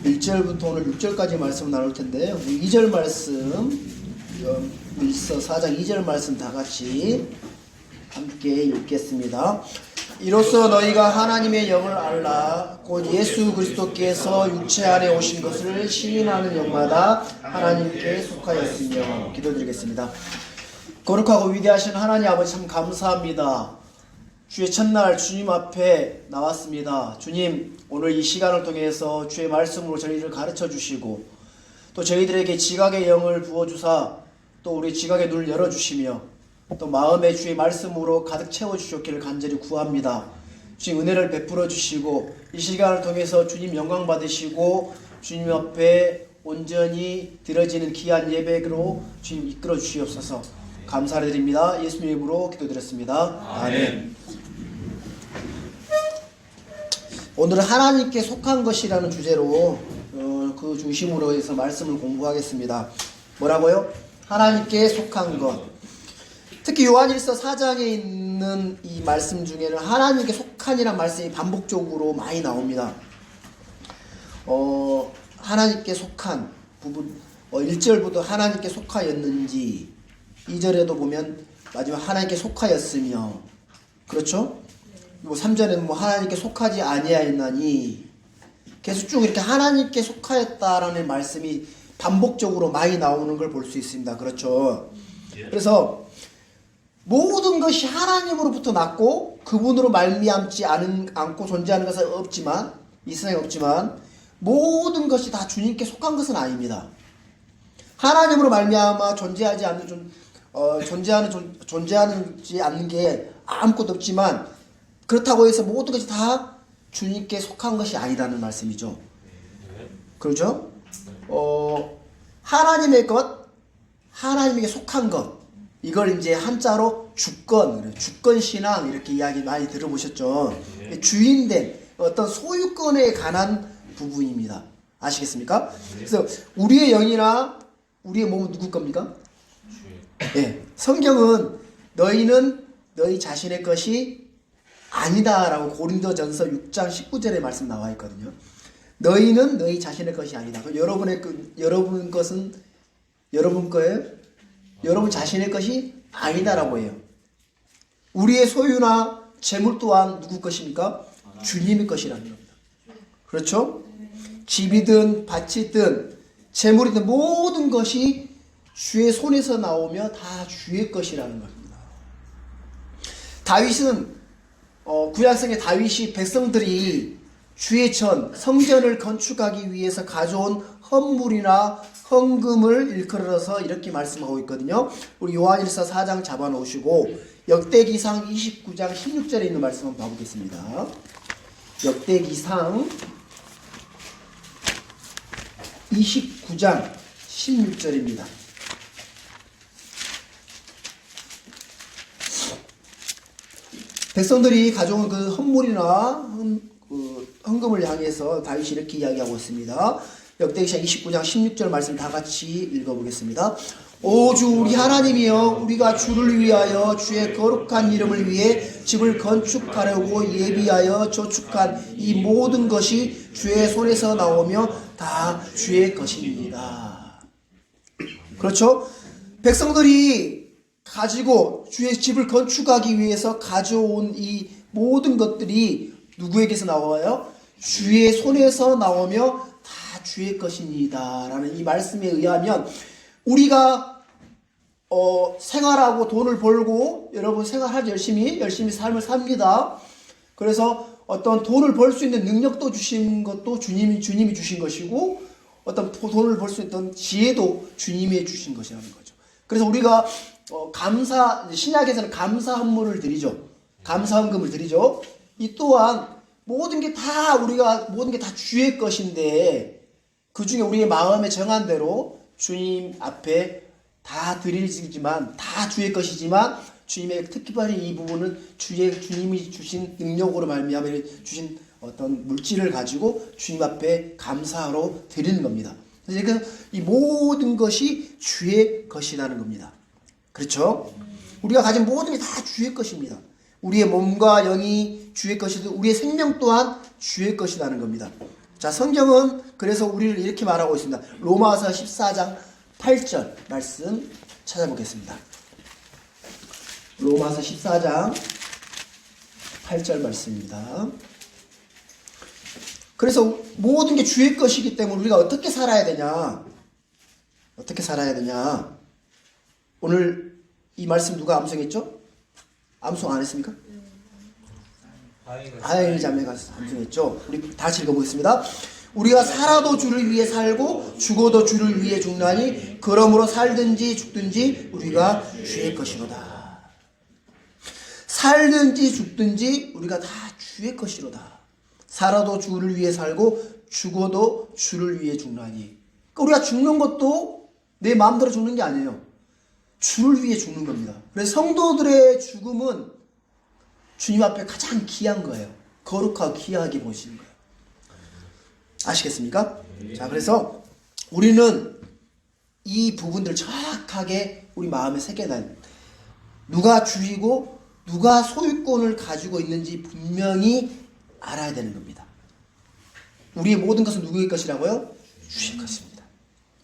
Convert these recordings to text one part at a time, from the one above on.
1절부터 오늘 6절까지 말씀을 나눌 텐데요. 2절 말씀, 밀서 4장 2절 말씀 다 같이 함께 읽겠습니다. 이로써 너희가 하나님의 영을 알라. 곧 예수 그리스도께서 육체 안에 오신 것을 시인하는 영마다 하나님께 속하였으며. 기도드리겠습니다. 거룩하고 위대하신 하나님 아버지, 참 감사합니다. 주의 첫날 주님 앞에 나왔습니다. 주님, 오늘 이 시간을 통해서 주의 말씀으로 저희를 가르쳐 주시고 또 저희들에게 지각의 영을 부어주사 또 우리 지각의 눈을 열어주시며 또 마음에 주의 말씀으로 가득 채워주셨기를 간절히 구합니다. 주님 은혜를 베풀어 주시고 이 시간을 통해서 주님 영광 받으시고 주님 앞에 온전히 드려지는 귀한 예배로 주님 이끌어 주시옵소서. 감사를 드립니다. 예수님 이름으로 기도드렸습니다. 아멘. 오늘은 하나님께 속한 것이라는 주제로 그 중심으로 해서 말씀을 공부하겠습니다. 뭐라고요? 하나님께 속한 것. 특히 요한일서 4장에 있는 이 말씀 중에는 하나님께 속한이라는 말씀이 반복적으로 많이 나옵니다. 하나님께 속한 부분, 1절부터 하나님께 속하였는지, 2절에도 보면 마지막 하나님께 속하였으며, 그렇죠? 3절에는 하나님께 속하지 아니하였나니, 계속 쭉 이렇게 하나님께 속하였다라는 말씀이 반복적으로 많이 나오는 걸 볼 수 있습니다. 그렇죠? 그래서 모든 것이 하나님으로부터 났고 그분으로 말미암지 않고 존재하는 것은 없지만, 이 세상에 없지만 모든 것이 다 주님께 속한 것은 아닙니다. 하나님으로 말미암아 존재하지 않는 게 아무것도 없지만, 그렇다고 해서 모든 것이 다 주님께 속한 것이 아니라는 말씀이죠. 그렇죠? 하나님의 것, 하나님에게 속한 것, 이걸 이제 한자로 주권신앙 이렇게 이야기 많이 들어보셨죠. 주인된 어떤 소유권에 관한 부분입니다. 아시겠습니까? 그래서 우리의 영이나 우리의 몸은 누구 겁니까? 네. 성경은 너희는 너희 자신의 것이 아니다라고 고린도전서 6장 19절에 말씀 나와 있거든요. 너희는 너희 자신의 것이 아니다. 여러분 것은 여러분 거예요? 여러분 자신의 것이 아니다라고 해요. 우리의 소유나 재물 또한 누구 것입니까? 주님의 것이라는 겁니다. 그렇죠? 집이든 밭이든 재물이든 모든 것이 주의 손에서 나오며 다 주의 것이라는 겁니다. 다윗은 구약성의 다윗이 백성들이 주의 성전을 건축하기 위해서 가져온 헌물이나 헌금을 일컬어서 이렇게 말씀하고 있거든요. 우리 요한일서 4장 잡아놓으시고 역대기상 29장 16절에 있는 말씀 한번 봐보겠습니다. 역대기상 29장 16절입니다. 백성들이 가져온 그 헌물이나 헌금을 향해서 다윗이 이렇게 이야기하고 있습니다. 역대기상 29장 16절 말씀 다 같이 읽어보겠습니다. 오 주 우리 하나님이여, 우리가 주를 위하여 주의 거룩한 이름을 위해 집을 건축하려고 예비하여 저축한 이 모든 것이 주의 손에서 나오며 다 주의 것입니다. 그렇죠? 백성들이 가지고 주의 집을 건축하기 위해서 가져온 이 모든 것들이 누구에게서 나와요? 주의 손에서 나오며 다 주의 것입니다 라는 이 말씀에 의하면, 우리가 생활하고 돈을 벌고, 여러분 생활하지 열심히 삶을 삽니다. 그래서 어떤 돈을 벌 수 있는 능력도 주신 것도 주님이 주신 것이고, 어떤 돈을 벌 수 있던 지혜도 주님이 주신 것이라는 거죠. 그래서 우리가 신약에서는 감사 헌물을 드리죠. 감사 헌금을 드리죠. 이 또한 모든 게 다 주의 것인데, 그 중에 우리의 마음에 정한 대로 주님 앞에 다 드리지만, 다 주의 것이지만, 주님의 특별히 이 부분은 주님이 주신 능력으로 말미암아 주신 어떤 물질을 가지고 주님 앞에 감사로 드리는 겁니다. 그래서 이 모든 것이 주의 것이라는 겁니다. 그렇죠? 우리가 가진 모든 게 다 주의 것입니다. 우리의 몸과 영이 주의 것이고 우리의 생명 또한 주의 것이라는 겁니다. 자, 성경은 그래서 우리를 이렇게 말하고 있습니다. 로마서 14장 8절 말씀 찾아보겠습니다. 로마서 14장 8절 말씀입니다. 그래서 모든 게 주의 것이기 때문에 우리가 어떻게 살아야 되냐? 어떻게 살아야 되냐? 오늘 이 말씀 누가 암송했죠? 암송 안 했습니까? 하영이 자매가 암송했죠. 우리 다시 읽어보겠습니다. 우리가 살아도 주를 위해 살고 죽어도 주를 위해 죽나니 그러므로 살든지 죽든지 우리가 주의 것이로다. 살든지 죽든지 우리가 다 주의 것이로다. 살아도 주를 위해 살고 죽어도 주를 위해 죽나니. 그러니까 우리가 죽는 것도 내 마음대로 죽는 게 아니에요. 주를 위해 죽는 겁니다. 그래서 성도들의 죽음은 주님 앞에 가장 귀한 거예요. 거룩하고 귀하게 보시는 거예요. 아시겠습니까? 자, 그래서 우리는 이 부분들 정확하게 우리 마음에 새겨놔야 됩니다. 누가 주이고 누가 소유권을 가지고 있는지 분명히 알아야 되는 겁니다. 우리의 모든 것은 누구의 것이라고요? 주의 것입니다.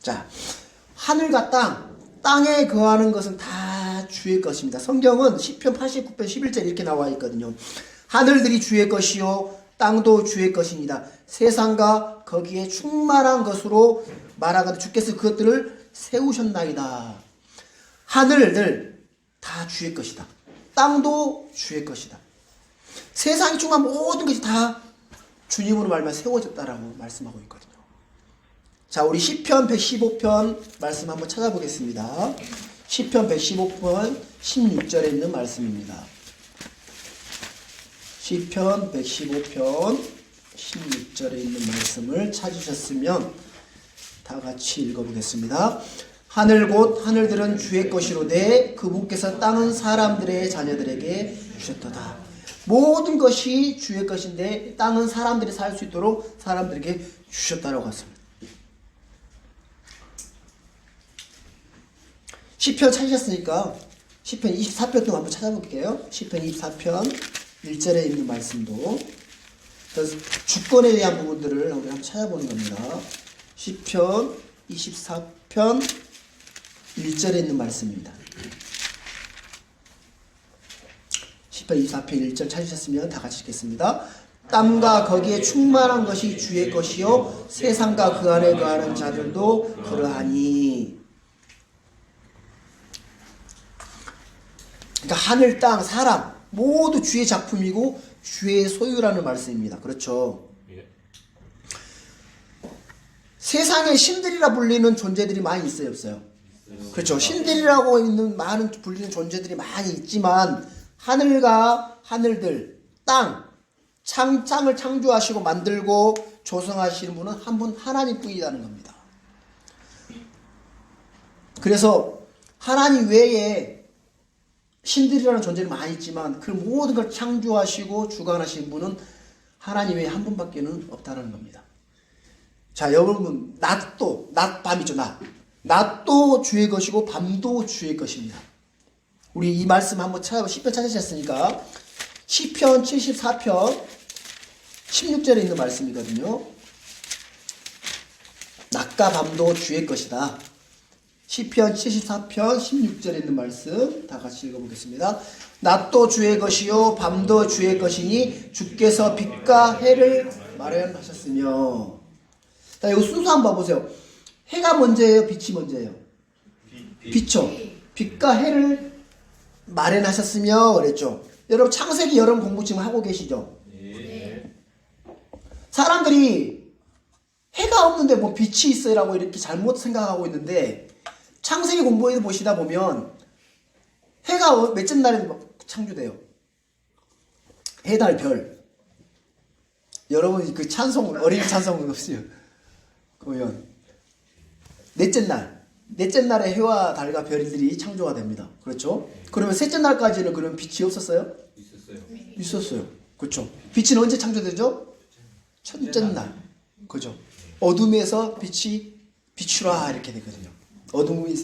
자, 하늘과 땅에 거하는 것은 다 주의 것입니다. 성경은 시편 89편 11절 이렇게 나와 있거든요. 하늘들이 주의 것이요 땅도 주의 것입니다. 세상과 거기에 충만한 것으로 말하거든 주께서 그것들을 세우셨나이다. 하늘들 다 주의 것이다. 땅도 주의 것이다. 세상이 충만한 모든 것이 다 주님으로 말미암아 세워졌다라고 말씀하고 있거든요. 자, 우리 시편 115편 말씀 한번 찾아보겠습니다. 시편 115편 16절에 있는 말씀입니다. 시편 115편 16절에 있는 말씀을 찾으셨으면 다 같이 읽어보겠습니다. 하늘 곧 하늘들은 주의 것이로되 그분께서 땅은 사람들의 자녀들에게 주셨도다. 모든 것이 주의 것인데 땅은 사람들이 살 수 있도록 사람들에게 주셨다라고 했습니다. 시편 찾으셨으니까 시편 24편도 한번 찾아볼게요. 시편 24편 1절에 있는 말씀도 주권에 대한 부분들을 우리 한번 찾아보는 겁니다. 시편 24편 1절에 있는 말씀입니다. 시편 24편 1절 찾으셨으면 다 같이 읽겠습니다. 땅과 거기에 충만한 것이 주의 것이요 세상과 그 안에 거하는 자들도 그러하니. 그러니까 하늘, 땅, 사람 모두 주의 작품이고 주의 소유라는 말씀입니다. 그렇죠? 예. 세상에 신들이라 불리는 존재들이 많이 있어요, 없어요? 그렇죠. 신들이라고 있는 많은 불리는 존재들이 많이 있지만 하늘과 하늘들, 땅을 창조하시고 만들고 조성하시는 분은 한 분 하나님뿐이라는 겁니다. 그래서 하나님 외에 신들이라는 존재는 많이 있지만 그 모든 걸 창조하시고 주관하시는 분은 하나님 외에 한 분밖에는 없다는 겁니다. 자, 여러분 낮도 밤이죠. 낮도 주의 것이고 밤도 주의 것입니다. 우리 이 말씀 한번 시편 찾으셨으니까 시편 74편 16절에 있는 말씀이거든요. 낮과 밤도 주의 것이다. 시편 74편 16절에 있는 말씀 다 같이 읽어보겠습니다. 낮도 주의 것이요 밤도 주의 것이니 주께서 빛과 해를 마련하셨으며. 자, 이거 순서 한번 봐보세요. 해가 먼저예요? 빛이 먼저예요? 빛이요. 빛과 해를 마련하셨으며 그랬죠. 여러분 창세기 여러분 공부 지금 하고 계시죠? 네. 사람들이 해가 없는데 뭐 빛이 있어라고 이렇게 잘못 생각하고 있는데 창세기 공부에 보시다 보면 해가 몇째 날에 창조돼요? 해, 달, 별. 여러분 그 찬송 어린이 찬송 없어요? 그러면 넷째 날에 해와 달과 별들이 창조가 됩니다. 그렇죠? 그러면 셋째 날까지는 그럼 빛이 없었어요? 있었어요. 그렇죠? 빛은 언제 창조되죠? 첫째 날. 그죠? 어둠에서 빛이 비추라 이렇게 되거든요. 어둠이.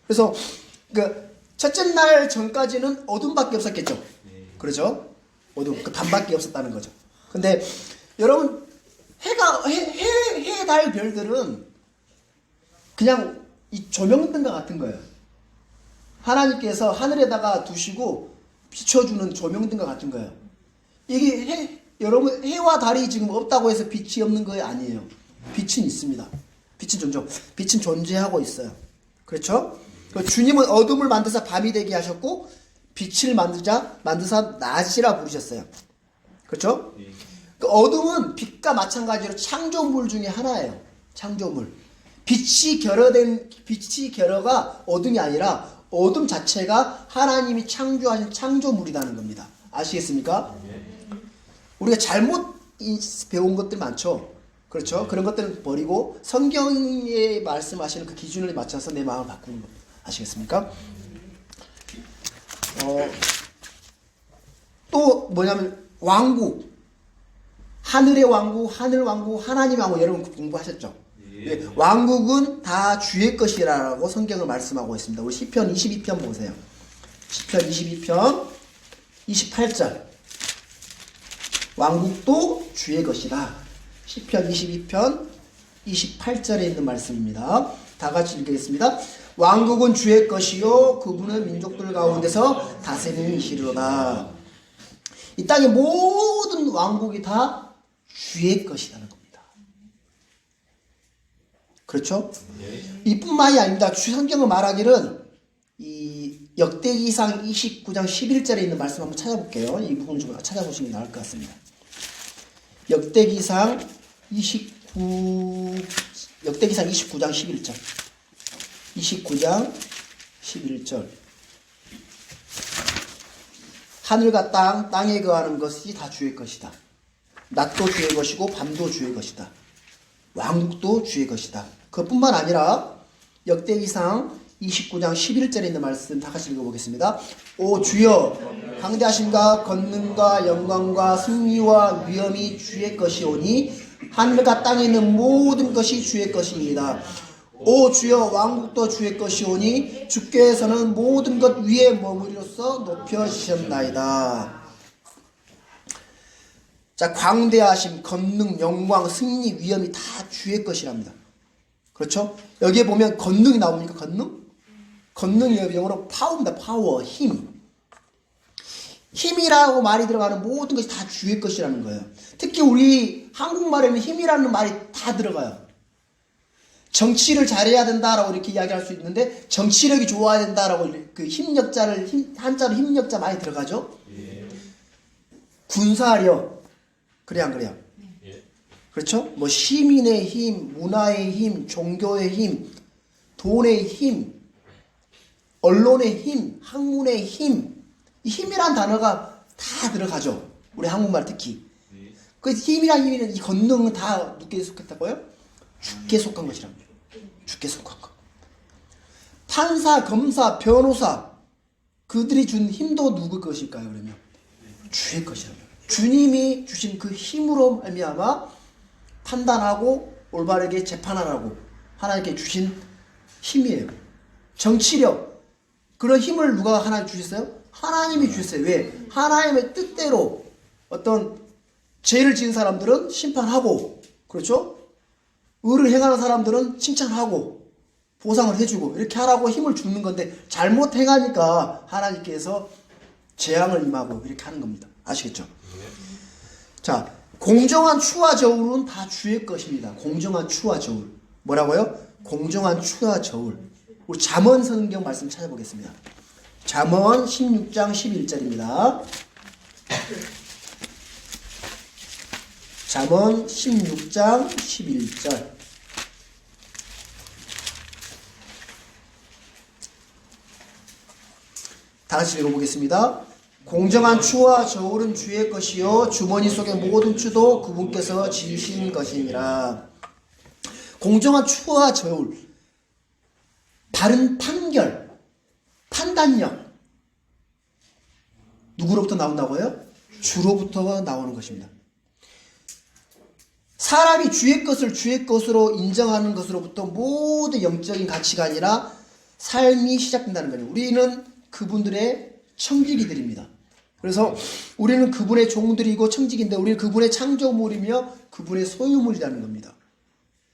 그래서 그 첫째 날 전까지는 어둠밖에 없었겠죠. 그렇죠? 어둠, 그 밤밖에 없었다는 거죠. 근데 여러분 해가 해, 달, 별들은 그냥 이 조명등과 같은 거예요. 하나님께서 하늘에다가 두시고 비춰주는 조명등과 같은 거예요. 이게 여러분 해와 달이 지금 없다고 해서 빛이 없는 거 아니에요. 빛은 있습니다. 빛은 존재하고 있어요. 그렇죠? 주님은 어둠을 만드사 밤이 되게 하셨고 빛을 만드사 낮이라 부르셨어요. 그렇죠? 그 어둠은 빛과 마찬가지로 창조물 중에 하나예요. 창조물. 빛이 결어가 어둠이 아니라 어둠 자체가 하나님이 창조하신 창조물이라는 겁니다. 아시겠습니까? 우리가 잘못 배운 것들 많죠. 그렇죠? 그런 것들은 버리고 성경에 말씀하시는 그 기준을 맞춰서 내 마음을 바꾸는 겁니다. 아시겠습니까? 또 뭐냐면 왕국, 하늘의 왕국, 하늘 왕국, 하나님 왕국 여러분 공부하셨죠? 예. 왕국은 다 주의 것이라고 성경을 말씀하고 있습니다. 우리 시편 22편 보세요. 시편 22편 28절. 왕국도 주의 것이다. 시편 22편 28절에 있는 말씀입니다. 다 같이 읽겠습니다. 왕국은 주의 것이요 그분은 민족들 가운데서 다스리시리로다. 이 땅의 모든 왕국이 다 주의 것이라는 겁니다. 그렇죠? 이뿐만이 아닙니다. 성경은 말하기를 이 역대기상 29장 11절에 있는 말씀 한번 찾아볼게요. 이 부분 좀 찾아보시면 나을 것 같습니다. 역대기상 29장 11절. 29장 11절. 하늘과 땅에 거하는 것이 다 주의 것이다. 낮도 주의 것이고 밤도 주의 것이다. 왕국도 주의 것이다. 그것뿐만 아니라 역대기상 29장 11절에 있는 말씀 다 같이 읽어보겠습니다. 오 주여 강대하심과 권능과 영광과 승리와 위엄이 주의 것이오니 하늘과 땅에 있는 모든 것이 주의 것입니다. 오 주여 왕국도 주의 것이오니 주께서는 모든 것 위에 머무리로써 높여주셨나이다. 자, 광대하심, 권능, 영광, 승리, 위엄이 다 주의 것이랍니다. 그렇죠? 여기에 보면 권능이 나옵니까? 권능이 영어로 파워입니다. 파워, 힘. 힘이라고 말이 들어가는 모든 것이 다 주의 것이라는 거예요. 특히 우리 한국말에는 힘이라는 말이 다 들어가요. 정치를 잘해야 된다라고 이렇게 이야기할 수 있는데 정치력이 좋아야 된다라고 그 한자로 힘력자 많이 들어가죠. 군사력 그래 안 그래요? 그렇죠? 뭐 시민의 힘, 문화의 힘, 종교의 힘, 돈의 힘, 언론의 힘, 학문의 힘. 이 힘이란 단어가 다 들어가죠. 우리 한국말 특히. 그 힘이란 이 권능은 다 누구에 속했다고요? 주께 속한 것이랍니다. 주께 속한 것. 판사, 검사, 변호사 그들이 준 힘도 누구 것일까요? 그러면 주의 것이랍니다. 주님이 주신 그 힘으로 말미암아 판단하고 올바르게 재판하라고 하나님께 주신 힘이에요. 정치력 그런 힘을 누가 하나님 주셨어요? 하나님이 주셨어요. 왜? 하나님의 뜻대로 어떤 죄를 지은 사람들은 심판하고 그렇죠? 의를 행하는 사람들은 칭찬하고 보상을 해주고 이렇게 하라고 힘을 주는 건데 잘못 행하니까 하나님께서 재앙을 임하고 이렇게 하는 겁니다. 아시겠죠? 자, 공정한 추와 저울은 다 주의 것입니다. 공정한 추와 저울. 뭐라고요? 공정한 추와 저울. 우리 잠언 성경 말씀 찾아보겠습니다. 잠언 16장 11절입니다. 잠언 16장 11절. 다 같이 읽어보겠습니다. 공정한 추와 저울은 주의 것이요 주머니 속의 모든 추도 그분께서 지으신 것이니라. 공정한 추와 저울, 바른 판결, 판단력 누구로부터 나온다고요? 주로부터 나오는 것입니다. 사람이 주의 것을 주의 것으로 인정하는 것으로부터 모든 영적인 가치관이나 삶이 시작된다는 거예요. 우리는 그분들의 청지기들입니다. 그래서 우리는 그분의 종들이고 청직인데 우리는 그분의 창조물이며 그분의 소유물이라는 겁니다.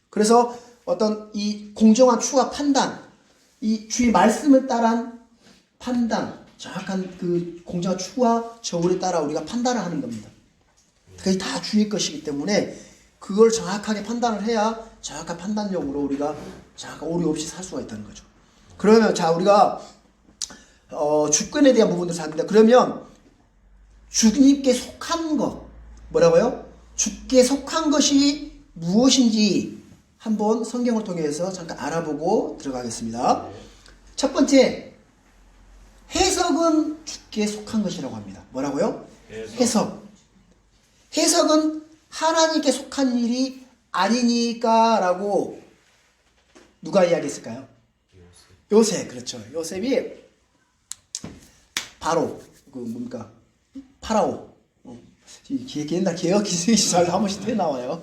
그래서 어떤 이 공정한 추가 판단, 이 주의 말씀을 따른 판단, 정확한 그 공정한 추구와 저울에 따라 우리가 판단을 하는 겁니다. 그게 다 주의 것이기 때문에 그걸 정확하게 판단을 해야 정확한 판단력으로 우리가 정확한 오류 없이 살 수가 있다는 거죠. 그러면 자 우리가 주권에 대한 부분도 잡니다. 그러면 주님께 속한 것 뭐라고요? 주께 속한 것이 무엇인지 한번 성경을 통해서 잠깐 알아보고 들어가겠습니다. 첫 번째 해석은 주께 속한 것이라고 합니다. 뭐라고요? 해석은 하나님께 속한 일이 아니니까 라고 누가 이야기했을까요? 요셉. 그렇죠. 요셉이 바로 그 뭡니까? 파라오. 옛날 개혁 기술이 잘 한 번씩 나와요.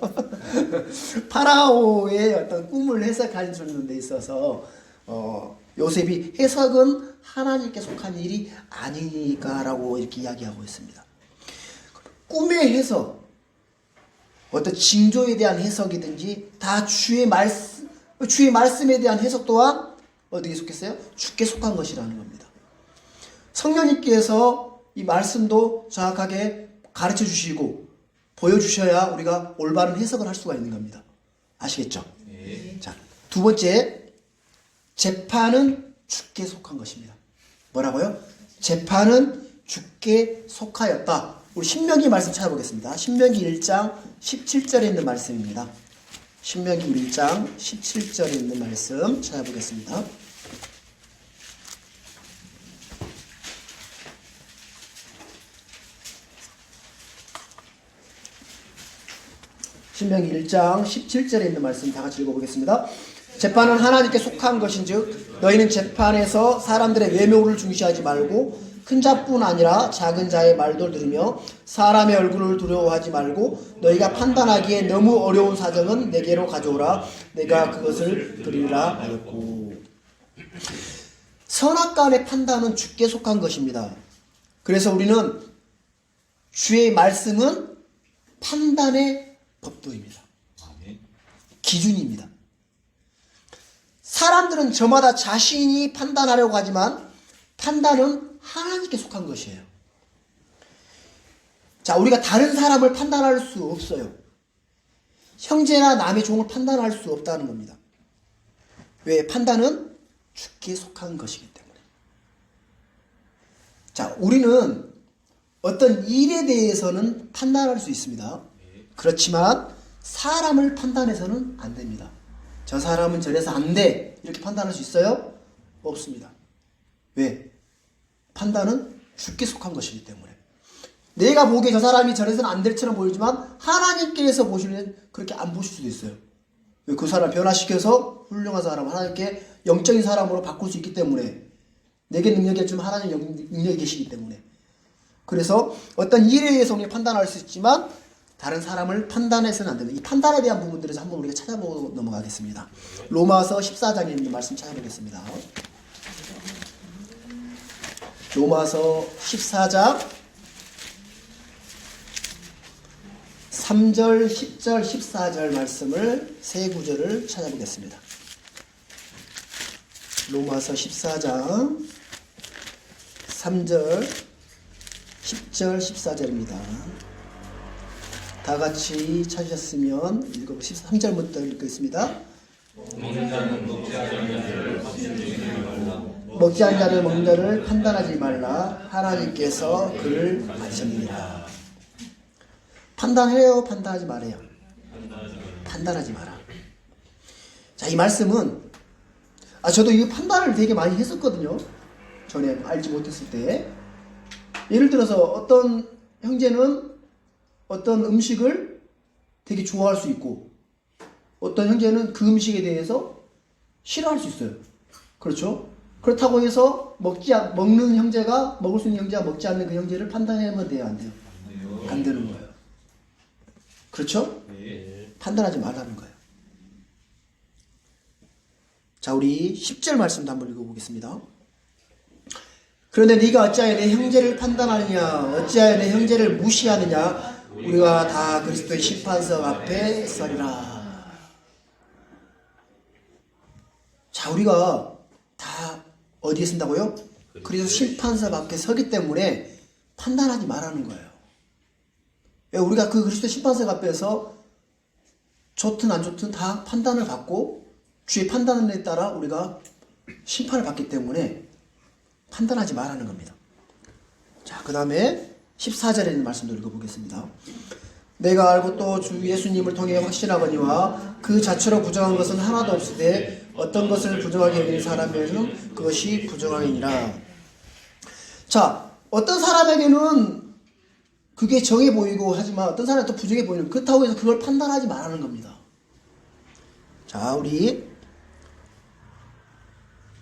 파라오의 어떤 꿈을 해석하는 데 있어서 요셉이 해석은 하나님께 속한 일이 아니니까라고 이렇게 이야기하고 있습니다. 꿈의 해석, 어떤 징조에 대한 해석이든지 다 주의 말씀에 대한 해석 또한 어디에 속했어요? 주께 속한 것이라는 겁니다. 성령님께서 이 말씀도 정확하게 가르쳐 주시고 보여주셔야 우리가 올바른 해석을 할 수가 있는 겁니다. 아시겠죠? 네. 자, 두 번째, 재판은 주께 속한 것입니다. 뭐라고요? 재판은 주께 속하였다. 우리 신명기 말씀 찾아보겠습니다. 신명기 1장 17절에 있는 말씀입니다. 신명기 1장 17절에 있는 말씀 찾아보겠습니다. 신명기 1장 17절에 있는 말씀 다 같이 읽어보겠습니다. 재판은 하나님께 속한 것인즉 너희는 재판에서 사람들의 외모를 중시하지 말고 큰 자뿐 아니라 작은 자의 말도 들으며 사람의 얼굴을 두려워하지 말고 너희가 판단하기에 너무 어려운 사정은 내게로 가져오라. 내가 그것을 들으리라 하였고. 선악간의 판단은 주께 속한 것입니다. 그래서 우리는 주의 말씀은 판단의 법도입니다. 기준입니다. 사람들은 저마다 자신이 판단하려고 하지만 판단은 하나님께 속한 것이에요. 자, 우리가 다른 사람을 판단할 수 없어요. 형제나 남의 종을 판단할 수 없다는 겁니다. 왜? 판단은 주께 속한 것이기 때문에. 자, 우리는 어떤 일에 대해서는 판단할 수 있습니다. 그렇지만 사람을 판단해서는 안 됩니다. 저 사람은 저래서 안 돼. 이렇게 판단할 수 있어요? 없습니다. 왜? 판단은 주께 속한 것이기 때문에. 내가 보기에 저 사람이 저래서는 안 될처럼 보이지만 하나님께서 보시면 그렇게 안 보실 수도 있어요. 왜? 그 사람을 변화시켜서 훌륭한 사람, 하나님께 영적인 사람으로 바꿀 수 있기 때문에. 내게 능력이 없지만 하나님 능력이 계시기 때문에. 그래서 어떤 일에 대해서 우리가 판단할 수 있지만 다른 사람을 판단해서는 안 됩니다. 이 판단에 대한 부분들에서 한번 우리가 찾아보고 넘어가겠습니다. 로마서 14장에 있는 말씀 찾아보겠습니다. 로마서 14장 3절, 10절, 14절 말씀을 세 구절을 찾아보겠습니다. 로마서 14장 3절, 10절, 14절입니다. 다 같이 찾으셨으면 읽어보시죠. 3절부터 읽겠습니다. 먹지 않은 자를 먹는 자를 판단하지 말라. 하나님께서 그를 아시느니라. 판단해요? 판단하지 말아요? 판단하지 마라. 자, 이 말씀은 저도 이 판단을 되게 많이 했었거든요. 전에 알지 못했을 때. 예를 들어서 어떤 형제는 어떤 음식을 되게 좋아할 수 있고 어떤 형제는 그 음식에 대해서 싫어할 수 있어요. 그렇죠? 그렇다고 해서 먹는 형제가 먹을 수 있는 형제가 먹지 않는 그 형제를 판단하면 돼요? 안 돼요? 안 되는 거예요. 그렇죠? 네. 판단하지 말라는 거예요. 자, 우리 10절 말씀도 한번 읽어보겠습니다. 그런데 네가 어찌하여 내 형제를 판단하느냐 어찌하여 내 형제를 무시하느냐 우리가 다 그리스도의 심판석 앞에 서리라. 자, 우리가 다 어디에 쓴다고요? 그리스도 심판석 앞에 서기 때문에 판단하지 말라는 거예요. 왜? 우리가 그 그리스도 심판석 앞에서 좋든 안 좋든 다 판단을 받고 주의 판단에 따라 우리가 심판을 받기 때문에 판단하지 말라는 겁니다. 자, 그 다음에 14절에 있는 말씀도 읽어보겠습니다. 내가 알고 또 주 예수님을 통해 확신하거니와 그 자체로 부정한 것은 하나도 없으되 어떤 것을 부정하게 여기는 사람에게는 그것이 부정함이니라. 자, 어떤 사람에게는 그게 정해 보이고 하지만 어떤 사람은 또 부정해 보이는, 그렇다고 해서 그걸 판단하지 말라는 겁니다. 자, 우리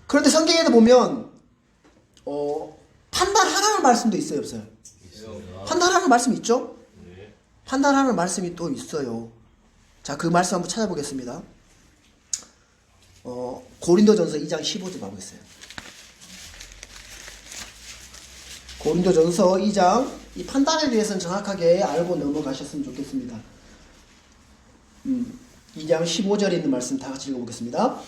그런데 성경에도 보면 판단하라는 말씀도 있어요, 없어요? 판단하라는 말씀이 있죠? 판단하는 말씀이 또 있어요. 자, 그 말씀 한번 찾아보겠습니다. 고린도전서 2장 15절 가보겠어요. 고린도전서 2장, 이 판단에 대해서는 정확하게 알고 넘어가셨으면 좋겠습니다. 2장 15절에 있는 말씀 다 같이 읽어보겠습니다.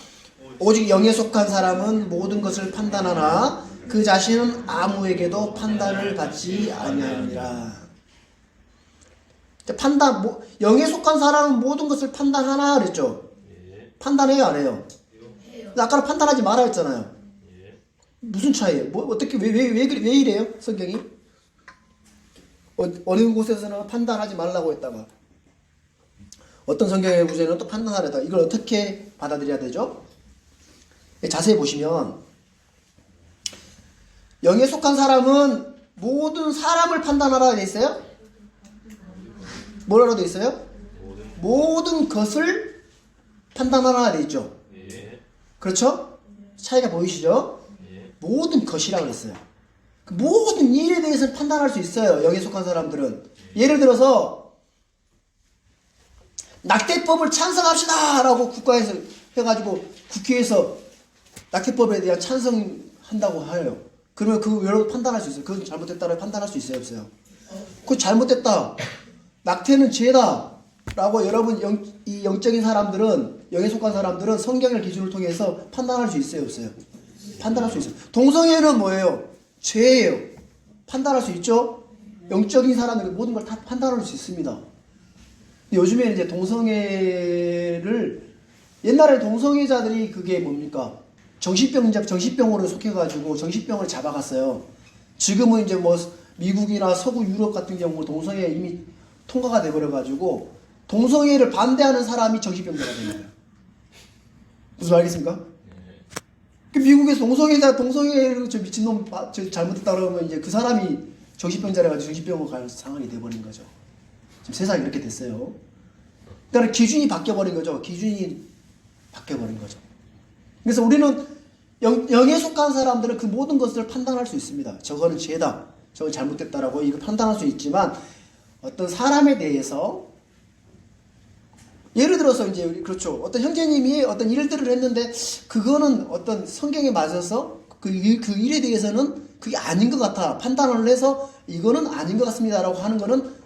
오직 영에 속한 사람은 모든 것을 판단하나 그 자신은 아무에게도 판단을 받지 아니하니라. 영에 속한 사람은 모든 것을 판단하나 그랬죠? 판단해요, 안 해요? 아까 판단하지 말아 했잖아요. 무슨 차이예요? 어떻게 왜 이래요? 성경이? 어느 곳에서는 판단하지 말라고 했다가 어떤 성경의 구절에는 또 판단하려다. 이걸 어떻게 받아들여야 되죠? 자세히 보시면 영에 속한 사람은 모든 사람을 판단하라 돼 있어요? 뭐라고 돼 있어요? 모든 것을 판단하라 돼 있죠? 그렇죠? 차이가 보이시죠? 모든 것이라고 했어요. 그 모든 일에 대해서 판단할 수 있어요. 영에 속한 사람들은. 예를 들어서 낙태법을 찬성합시다 라고 국가에서 해가지고 국회에서 낙태법에 대한 찬성한다고 해요. 그러면 그 여러분 판단할 수 있어요. 그건 잘못됐다고 판단할 수 있어요, 없어요? 그건 잘못됐다. 낙태는 죄다 라고 여러분 이 영적인 사람들은, 영에 속한 사람들은 성경을 기준을 통해서 판단할 수 있어요, 없어요? 판단할 수 있어요. 동성애는 뭐예요? 죄예요. 판단할 수 있죠? 영적인 사람들은 모든 걸 다 판단할 수 있습니다. 요즘에는 이제 동성애를, 옛날에 동성애자들이 그게 뭡니까? 정신병으로 속해가지고 정신병을 잡아갔어요. 지금은 이제 뭐 미국이나 서구 유럽 같은 경우 동성애 이미 통과가 돼버려가지고 동성애를 반대하는 사람이 정신병자가 되는 거예요. 무슨 말이겠습니까? 그 미국에서 동성애를 저 미친놈 잘못했다 그러면 이제 그 사람이 정신병자라 가지고 정신병으로 갈 상황이 돼버린 거죠. 지금 세상이 이렇게 됐어요. 그러니까 기준이 바뀌어버린 거죠. 기준이 바뀌어버린 거죠. 그래서 우리는 영에 속한 사람들은 그 모든 것을 판단할 수 있습니다. 저거는 죄다, 저거 잘못됐다라고 이거 판단할 수 있지만 어떤 사람에 대해서, 예를 들어서 이제 그렇죠. 어떤 형제님이 어떤 일들을 했는데 그거는 어떤 성경에 맞아서 그 일에 대해서는 그게 아닌 것 같아 판단을 해서 이거는 아닌 것 같습니다라고 하는 거는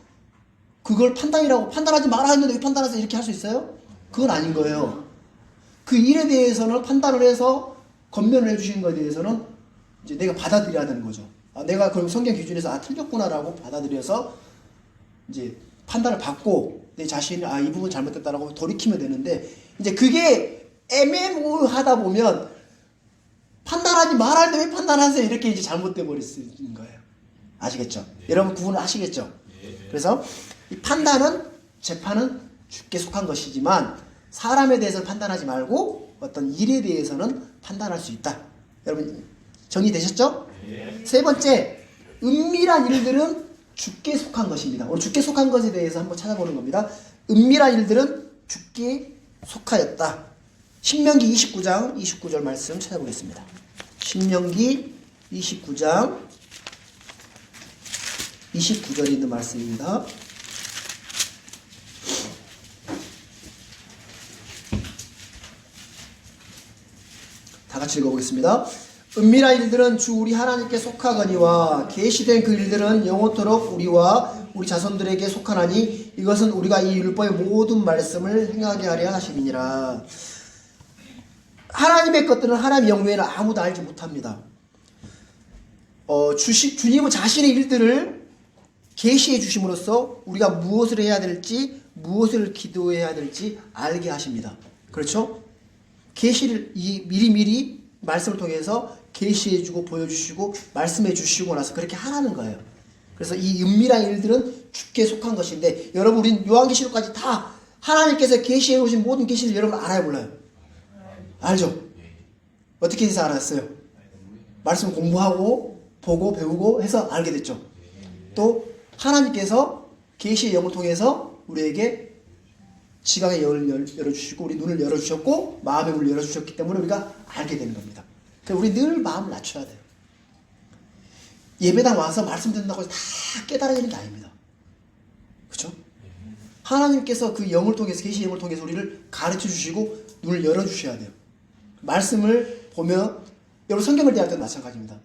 그걸 판단하지 마라 했는데 왜 판단해서 이렇게 할 수 있어요? 그건 아닌 거예요. 그 일에 대해서는 판단을 해서 권면을 해주시는 것에 대해서는 이제 내가 받아들여야 되는 거죠. 내가 그럼 성경 기준에서 틀렸구나라고 받아들여서 이제 판단을 받고 내 자신이 이 부분 잘못됐다라고 돌이키면 되는데, 이제 그게 애매모호하다 보면 판단하지 말할 때 왜 판단하세요? 이렇게 이제 잘못돼 버릴 수 있는 거예요. 아시겠죠? 여러분 구분을 하시겠죠? 그래서 이 판단은, 재판은 주께 속한 것이지만 사람에 대해서는 판단하지 말고 어떤 일에 대해서는 판단할 수 있다. 여러분 정리되셨죠? 세 번째, 은밀한 일들은 주께 속한 것입니다. 오늘 주께 속한 것에 대해서 한번 찾아보는 겁니다. 은밀한 일들은 주께 속하였다. 신명기 29장 29절 말씀 찾아보겠습니다. 신명기 29장 29절에 있는 말씀입니다. 다 같이 읽어보겠습니다. 은밀한 일들은 주 우리 하나님께 속하거니와 계시된 그 일들은 영원토록 우리와 우리 자손들에게 속하나니 이것은 우리가 이 율법의 모든 말씀을 행하게 하려 하심이니라. 하나님의 것들은 하나님 영외에는 아무도 알지 못합니다. 주님은 자신의 일들을 계시해 주심으로써 우리가 무엇을 해야 될지, 무엇을 기도해야 될지 알게 하십니다. 그렇죠? 계시를 미리미리 말씀을 통해서 계시해 주고 보여주시고 말씀해 주시고 나서 그렇게 하라는 거예요. 그래서 이 은밀한 일들은 주께 속한 것인데, 여러분 우린 요한계시록까지 다 하나님께서 계시해 오신 모든 계시를 여러분 알아요, 몰라요? 알죠? 어떻게 해서 알았어요? 말씀 공부하고 보고 배우고 해서 알게 됐죠. 또 하나님께서 계시의 영을 통해서 우리에게 지각의 영을 열어주시고 우리 눈을 열어주셨고 마음의 문을 열어주셨기 때문에 우리가 알게 되는 겁니다. 그래서 우리 늘 마음을 낮춰야 돼요. 예배당 와서 말씀 듣는다고 해서 다 깨달아야 되는 게 아닙니다. 그렇죠? 하나님께서 그 영을 통해서, 계시의 영을 통해서 우리를 가르쳐 주시고 눈을 열어주셔야 돼요. 말씀을 보면, 여러분 성경을 대할 때도 마찬가지입니다.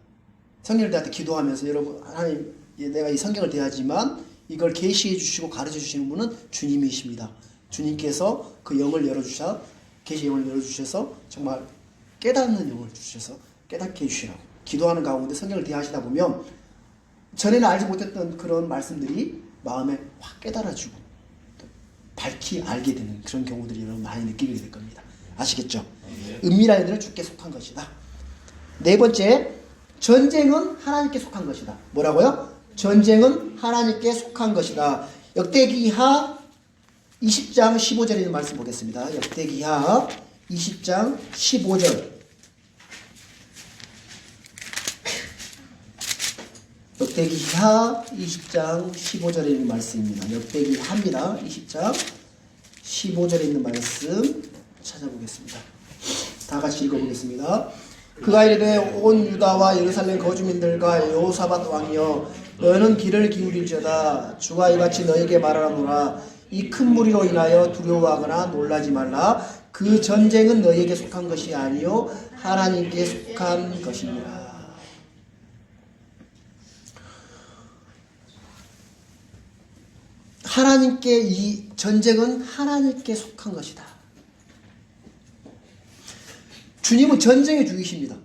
성경을 대할 때 기도하면서 여러분, 하나님 내가 이 성경을 대하지만 이걸 계시해 주시고 가르쳐 주시는 분은 주님이십니다. 주님께서 그 영을 열어주셔, 계시의 영을 열어주셔서 정말 깨닫는 영을 주셔서 깨닫게 해주시라고 기도하는 가운데 성경을 대하시다 보면 전에는 알지 못했던 그런 말씀들이 마음에 확 깨달아지고 또 밝히 알게 되는 그런 경우들이 여러분 많이 느끼게 될 겁니다. 아시겠죠? 은밀한 일들은 주께 속한 것이다. 네 번째, 전쟁은 하나님께 속한 것이다. 뭐라고요? 전쟁은 하나님께 속한 것이다. 역대기하 20장 15절에 있는 말씀 보겠습니다. 역대기하 20장 15절. 역대기하 20장 15절에 있는 말씀입니다. 역대기하입니다. 20장 15절에 있는 말씀 찾아보겠습니다. 다 같이 읽어보겠습니다. 그가 이르되 온 유다와 예루살렘 거주민들과 여호사밧 왕이여 너희는 귀를 기울일지어다. 주가 이같이 너희에게 말하노라. 이 큰 무리로 인하여 두려워하거나 놀라지 말라. 그 전쟁은 너희에게 속한 것이 아니요 하나님께 속한 것이니라. 하나님께, 이 전쟁은 하나님께 속한 것이다. 주님은 전쟁의 주이십니다.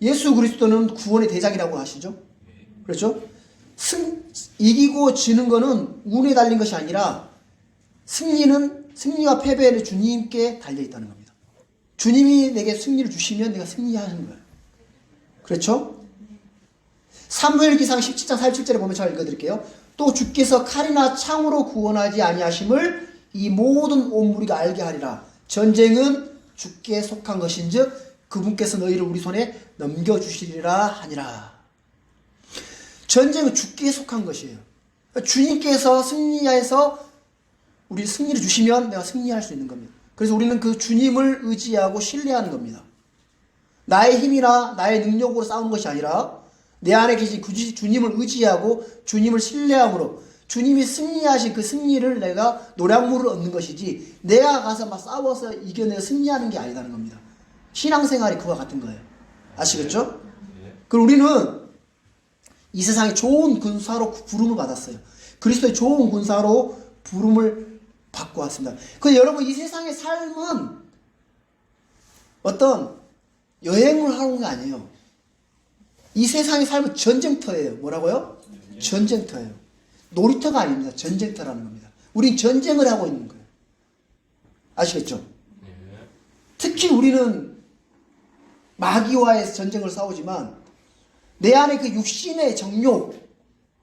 예수 그리스도는 구원의 대장이라고 하시죠. 그렇죠? 이기고 지는 것은 운에 달린 것이 아니라 승리와 패배는 주님께 달려있다는 겁니다. 주님이 내게 승리를 주시면 내가 승리하는 거예요. 그렇죠? 사무엘기상 17장 47절에 보면 제가 읽어드릴게요. 또 주께서 칼이나 창으로 구원하지 아니하심을 이 모든 온 무리가 알게 하리라. 전쟁은 주께 속한 것인즉 그분께서 너희를 우리 손에 넘겨주시리라 하니라. 전쟁은 주께 속한 것이에요. 주님께서 승리해서 우리 승리를 주시면 내가 승리할 수 있는 겁니다. 그래서 우리는 그 주님을 의지하고 신뢰하는 겁니다. 나의 힘이나 나의 능력으로 싸우는 것이 아니라 내 안에 계신 그 주님을 의지하고 주님을 신뢰함으로 주님이 승리하신 그 승리를 내가 노량물을 얻는 것이지 내가 가서 막 싸워서 이겨내서 승리하는 게 아니라는 겁니다. 신앙생활이 그와 같은 거예요. 아시겠죠? 그리고 우리는 이 세상에 좋은 군사로 부름을 받았어요. 그리스도의 좋은 군사로 부름을 받고 왔습니다. 그런데 여러분, 이 세상의 삶은 어떤 여행을 하는 게 아니에요. 이 세상의 삶은 전쟁터예요. 뭐라고요? 전쟁터예요. 놀이터가 아닙니다. 전쟁터라는 겁니다. 우린 전쟁을 하고 있는 거예요. 아시겠죠? 특히 우리는 마귀와의 전쟁을 싸우지만 내 안에 그 육신의 정욕,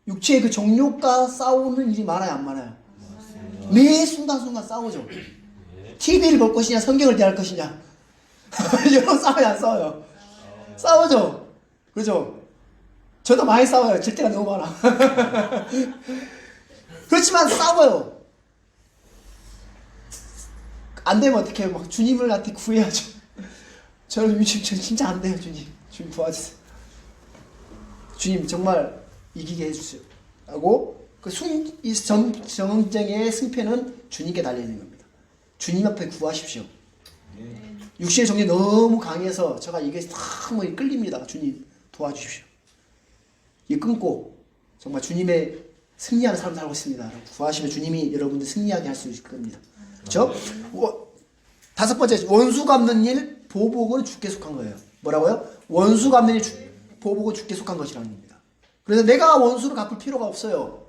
육체의 그 정욕과 싸우는 일이 많아요, 안 많아요? 매 순간순간 싸우죠. TV를 볼 것이냐, 성경을 대할 것이냐. 여러분 싸워요, 안 싸워요? 싸우죠. 그죠? 저도 많이 싸워요. 질 때가 너무 많아. 그렇지만 싸워요. 안 되면 어떻게 해요? 막 주님을 나한테 구해야죠. 저는 진짜 안 돼요, 주님. 주님 도와주세요. 주님 정말 이기게 해주세요. 하고 이 전쟁의 승패는 주님께 달려있는 겁니다. 주님 앞에 구하십시오. 육신의 정욕이 너무 강해서 제가 이게 너무 끌립니다. 주님 도와주십시오. 이 끊고 정말 주님의 승리하는 삶을 살고 있습니다. 구하시면 주님이 여러분들 승리하게 할 수 있을 겁니다. 그렇죠? 다섯 번째, 원수 갚는 일 보복은 주께 속한 거예요. 뭐라고요? 원수 갚는 일 보복은 주께 속한 것이라는 겁니다. 그래서 내가 원수를 갚을 필요가 없어요.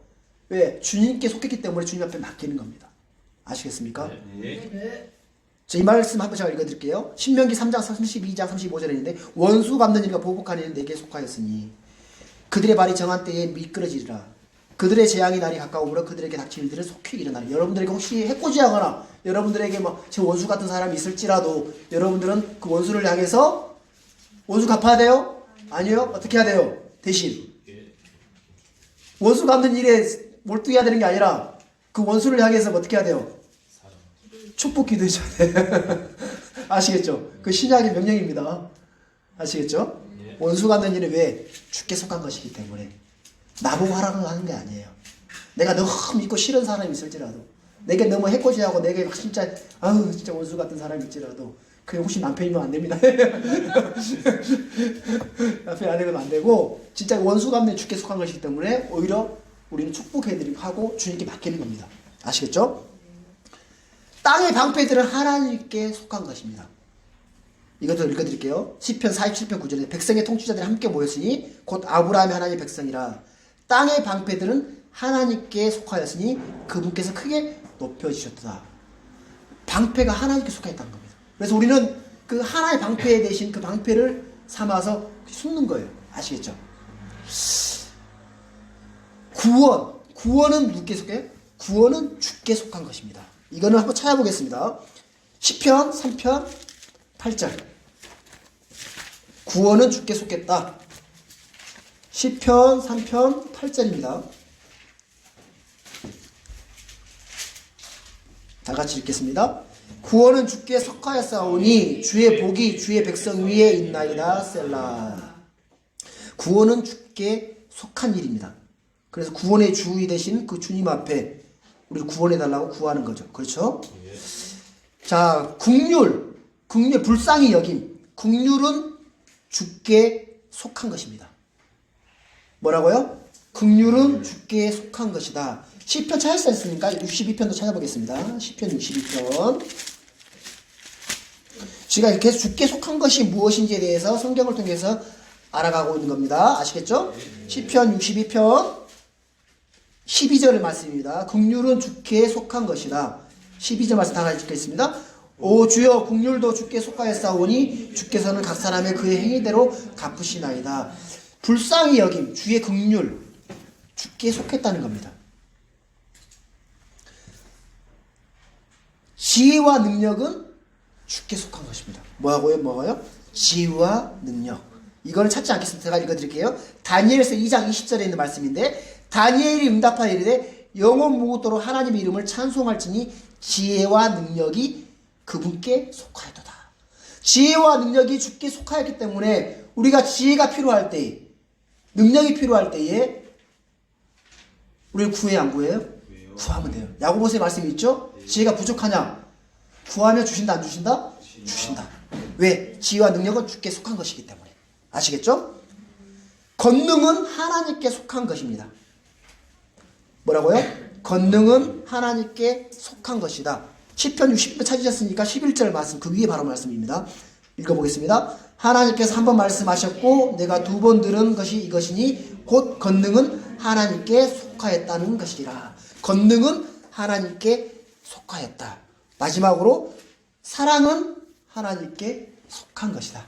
왜? 주님께 속했기 때문에 주님 앞에 맡기는 겁니다. 아시겠습니까? 네. 자, 이 말씀 한번 제가 읽어드릴게요. 신명기 3장 32장 35절에 있는데 원수 갚는 일과 보복하는 일은 내게 속하였으니 그들의 발이 정한 때에 미끄러지리라. 그들의 재앙이 날이 가까우므로 그들에게 닥칠 일들은 속히 일어나리. 여러분들에게 혹시 해코지하거나 여러분들에게 제 원수 같은 사람이 있을지라도 여러분들은 그 원수를 향해서 원수 갚아야 돼요? 아니요? 어떻게 해야 돼요? 대신 원수 갚는 일에 몰두해야 되는 게 아니라 그 원수를 향해서 어떻게 해야 돼요? 축복 기도해줘야 돼. 아시겠죠? 그 신약의 명령입니다. 아시겠죠? 원수 갚는 일은 왜? 주께 속한 것이기 때문에 나보고 하라고 하는 게 아니에요. 내가 너무 믿고 싫은 사람이 있을지라도 내게 너무 해코지하고 내게 막 진짜 진짜 원수 같은 사람이 있지라도 그게 혹시 남편이면 안 됩니다. 남편이 아니면 안 되고 진짜 원수 갚는 주께 속한 것이기 때문에 오히려 우리는 축복해드리고 하고 주님께 맡기는 겁니다. 아시겠죠? 땅의 방패들은 하나님께 속한 것입니다. 이것도 읽어드릴게요. 시편 47편 9절에 백성의 통치자들이 함께 모였으니 곧 아브라함의 하나님의 백성이라. 땅의 방패들은 하나님께 속하였으니 그분께서 크게 높여주셨다. 방패가 하나님께 속하였다는 겁니다. 그래서 우리는 그 하나의 방패 대신 그 방패를 삼아서 숨는 거예요. 아시겠죠? 구원은 누구께 속해요? 구원은 주께 속한 것입니다. 이거는 한번 찾아보겠습니다. 시편 3편 8절. 구원은 주께 속했다. 시편 3편 8절입니다. 다 같이 읽겠습니다. 구원은 주께 속하였사오니 주의 복이 주의 백성 위에 있나이다. 셀라. 구원은 주께 속한 일입니다. 그래서 구원의 주이 되신 그 주님 앞에 우리를 구원해달라고 구하는 거죠. 그렇죠? 자, 국률, 불쌍히 여김. 국률은 주께 속한 것입니다. 뭐라고요? 국률은 주께 속한 것이다. 시편 찾았으니까 62편도 찾아보겠습니다. 시편 62편. 제가 계속 주께 속한 것이 무엇인지에 대해서 성경을 통해서 알아가고 있는 겁니다. 아시겠죠? 시편 62편 12절의 말씀입니다. 국률은 주께 속한 것이다. 12절 말씀 다 같이 읽겠습니다. 오 주여 국률도 주께 속하였사오니 주께서는 각 사람의 그의 행위대로 갚으시나이다. 불쌍히 여김, 주의 국률, 주께 속했다는 겁니다. 지혜와 능력은 주께 속한 것입니다. 뭐하고요? 지혜와 능력. 이거는 찾지 않겠습니다. 제가 읽어드릴게요. 다니엘서 2장 20절에 있는 말씀인데 다니엘이 응답하여 이르되 영원 무궁토록 하나님의 이름을 찬송할지니 지혜와 능력이 그분께 속하였도다. 지혜와 능력이 주께 속하였기 때문에 우리가 지혜가 필요할 때, 능력이 필요할 때에 우리를 구해야 안 구해요? 구하면 돼요. 야고보서의 말씀이 있죠? 지혜가 부족하냐? 구하면 주신다 안 주신다? 주신다. 왜? 지혜와 능력은 주께 속한 것이기 때문에. 아시겠죠? 권능은 하나님께 속한 것입니다. 뭐라고요? 권능은 하나님께 속한 것이다. 시편 60편 찾으셨으니까 11절 말씀, 그 위에 바로 말씀입니다. 읽어보겠습니다. 하나님께서 한 번 말씀하셨고 내가 두 번 들은 것이 이것이니 곧 권능은 하나님께 속하였다는 것이라. 권능은 하나님께 속하였다. 마지막으로 사랑은 하나님께 속한 것이다.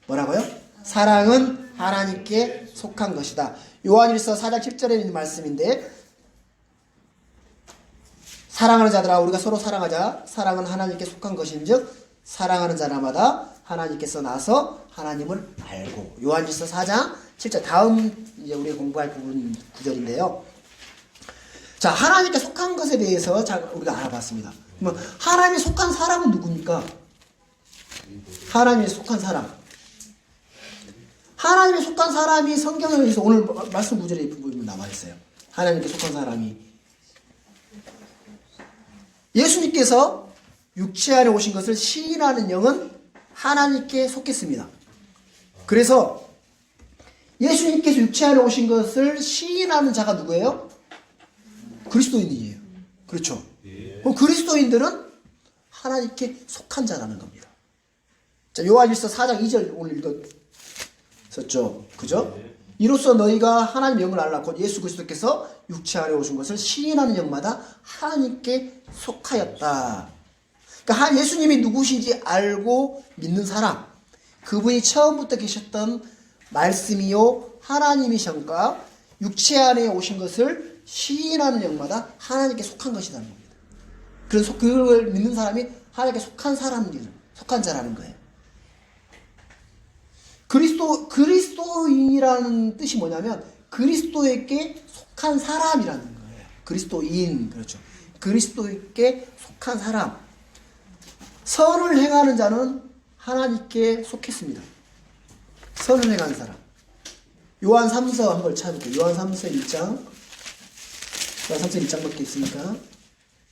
뭐라고요? 사랑은 하나님께 속한 것이다. 요한일서 4장 10절에 있는 말씀인데 사랑하는 자들아 우리가 서로 사랑하자. 사랑은 하나님께 속한 것인즉 사랑하는 자라마다 하나님께서 나서 하나님을 알고. 요한일서 4장 7절 다음 이제 우리가 공부할 부분 구절인데요. 자, 하나님께 속한 것에 대해서 우리가 알아봤습니다. 그러면 하나님이 속한 사람은 누굽니까? 하나님이 속한 사람. 하나님이 속한 사람이 성경에서 오늘 말씀 구절에 보면 나와 있어요. 하나님께 속한 사람이 예수님께서 육체 안에 오신 것을 시인하는 영은 하나님께 속했습니다. 그래서 예수님께서 육체 안에 오신 것을 시인하는 자가 누구예요? 그리스도인이에요. 그렇죠. 그럼 그리스도인들은 하나님께 속한 자라는 겁니다. 자, 요한일서 4장 2절 오늘 읽었었죠. 그죠? 이로써 너희가 하나님의 영을 알라. 곧 예수 그리스도께서 육체 안에 오신 것을 시인하는 영마다 하나님께 속하였다. 그러니까 예수님이 누구신지 알고 믿는 사람, 그분이 처음부터 계셨던 말씀이요 하나님이신가 육체 안에 오신 것을 시인하는 영마다 하나님께 속한 것이라는 겁니다. 그래서 그걸 믿는 사람이 하나님께 속한 자라는 거예요. 그리스도인이라는 뜻이 뭐냐면 그리스도에게 속한 사람이라는 거예요. 그리스도인, 그렇죠. 그리스도에게 속한 사람. 선을 행하는 자는 하나님께 속했습니다. 선을 행하는 사람. 요한 3서 한번 찾아볼게요. 요한 3서 1장. 요한 3서 1장밖에 있으니까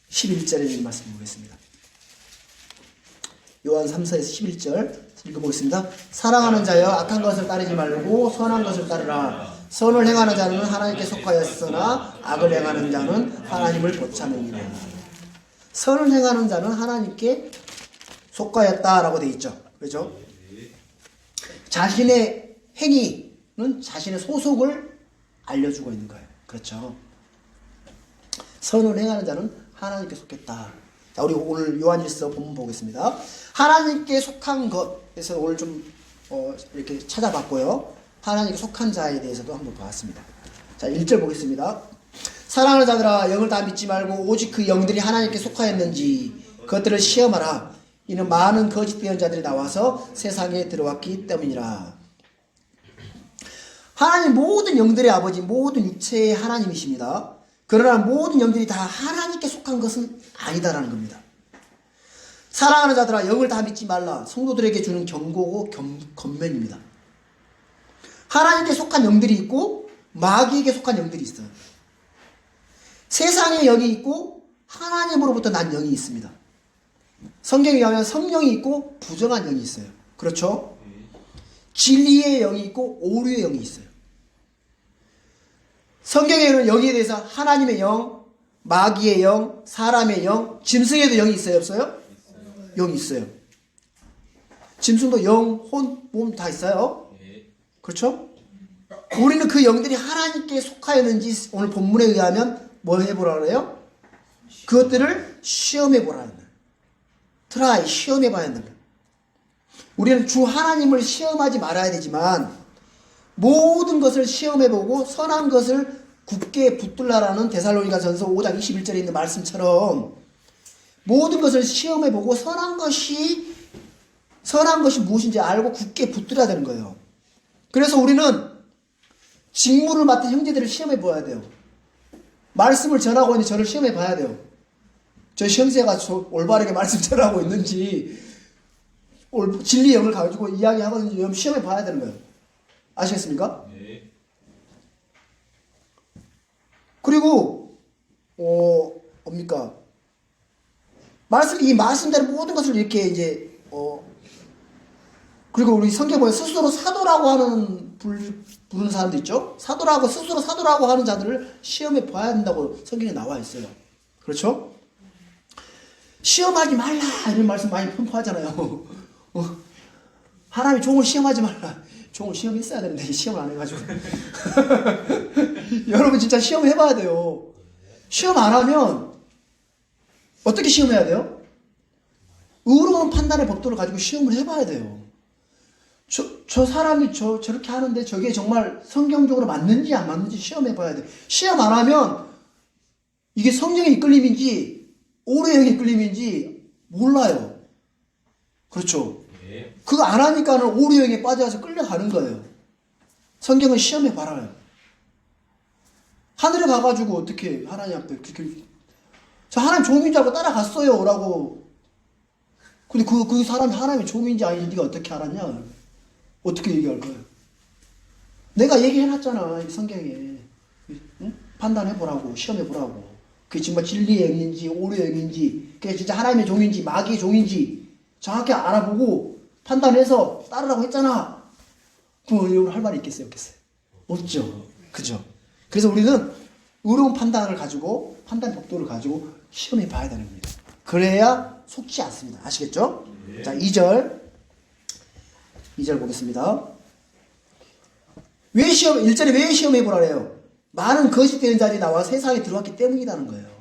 11절에 있는 말씀 보겠습니다. 요한 3서에서 11절 읽어보겠습니다. 사랑하는 자여 악한 것을 따르지 말고 선한 것을 따르라. 선을 행하는 자는 하나님께 속하였으나 악을 행하는 자는 하나님을 보채느니라. 선을 행하는 자는 하나님께 속하였다라고 되어 있죠. 그렇죠? 자신의 행위는 자신의 소속을 알려주고 있는 거예요. 그렇죠? 선을 행하는 자는 하나님께 속했다. 자, 우리 오늘 요한일서 본문 보겠습니다. 하나님께 속한 것에서 오늘 좀 이렇게 찾아봤고요. 하나님께 속한 자에 대해서도 한번 봤습니다. 자, 1절 보겠습니다. 사랑하는 자들아 영을 다 믿지 말고 오직 그 영들이 하나님께 속하였는지 그것들을 시험하라. 이는 많은 거짓된 자들이 나와서 세상에 들어왔기 때문이라. 하나님 모든 영들의 아버지, 모든 육체의 하나님이십니다. 그러나 모든 영들이 다 하나님께 속한 것은 아니다라는 겁니다. 사랑하는 자들아 영을 다 믿지 말라. 성도들에게 주는 경고고 권면입니다. 하나님께 속한 영들이 있고 마귀에게 속한 영들이 있어요. 세상의 영이 있고 하나님으로부터 난 영이 있습니다. 성경에 의하면 성령이 있고 부정한 영이 있어요. 그렇죠? 진리의 영이 있고 오류의 영이 있어요. 성경에는 영에 대해서 하나님의 영, 마귀의 영, 사람의 영, 짐승에도 영이 있어요? 없어요? 영이 있어요. 짐승도 영, 혼, 몸 다 있어요. 그렇죠? 우리는 그 영들이 하나님께 속하였는지 오늘 본문에 의하면 뭐 해보라 그래요? 그것들을 시험해보라 하는 거예요. 트라이, 시험해봐야 하는 거예요. 우리는 주 하나님을 시험하지 말아야 되지만 모든 것을 시험해보고 선한 것을 굳게 붙들라라는 데살로니가전서 5장 21절에 있는 말씀처럼 모든 것을 시험해보고 선한 것이 무엇인지 알고 굳게 붙들어야 되는 거예요. 그래서 우리는 직무를 맡은 형제들을 시험해봐야 돼요. 말씀을 전하고 있는데 저를 시험해봐야 돼요. 저 형제가 올바르게 말씀 전하고 있는지 진리 영을 가지고 이야기하고 있는지 시험해봐야 되는 거예요. 아시겠습니까? 네. 그리고 뭡니까? 이 말씀대로 모든 것을 이렇게 이제 그리고 우리 성경 보면 스스로 사도라고 하는 부르는 사람도 있죠. 스스로 사도라고 하는 자들을 시험해 봐야 된다고 성경에 나와 있어요. 그렇죠? 시험하지 말라 이런 말씀 많이 선포하잖아요. 하나님이 종을 시험하지 말라. 종을 시험했어야 되는데 시험을 안 해가지고 여러분 진짜 시험 해봐야 돼요. 시험 안 하면 어떻게 시험해야 돼요? 의로운 판단의 법도를 가지고 시험을 해봐야 돼요. 저 사람이 저렇게 하는데 저게 정말 성경적으로 맞는지 안 맞는지 시험해봐야 돼요. 시험 안 하면 이게 성령의 이끌림인지 오류의 이끌림인지 몰라요. 그렇죠? 그거 안 하니까는 오류형에 빠져서 끌려가는 거예요. 성경은 시험해 봐라요. 하늘에 가가지고 어떻게 하나님 앞에 저 하나님 종인 줄 알고 따라갔어요 라고. 근데 그 사람이 하나님의 종인지 아닌지 네가 어떻게 알았냐? 어떻게 얘기할 거예요? 내가 얘기해놨잖아 성경에. 응? 판단해보라고 시험해보라고. 그게 정말 진리의 영인지 오류의 영인지 그게 진짜 하나님의 종인지 마귀의 종인지 정확히 알아보고 판단해서 따르라고 했잖아. 그럼 여러분 할 말이 있겠어요? 없겠어요? 없죠. 그죠? 그래서 우리는 의로운 판단을 가지고 판단 법도를 가지고 시험해 봐야 되는 겁니다. 그래야 속지 않습니다. 아시겠죠? 네. 자, 2절 보겠습니다. 왜 시험, 1절에 왜 시험해 보라래요? 많은 거짓되는 자들이 나와 세상에 들어왔기 때문이라는 거예요.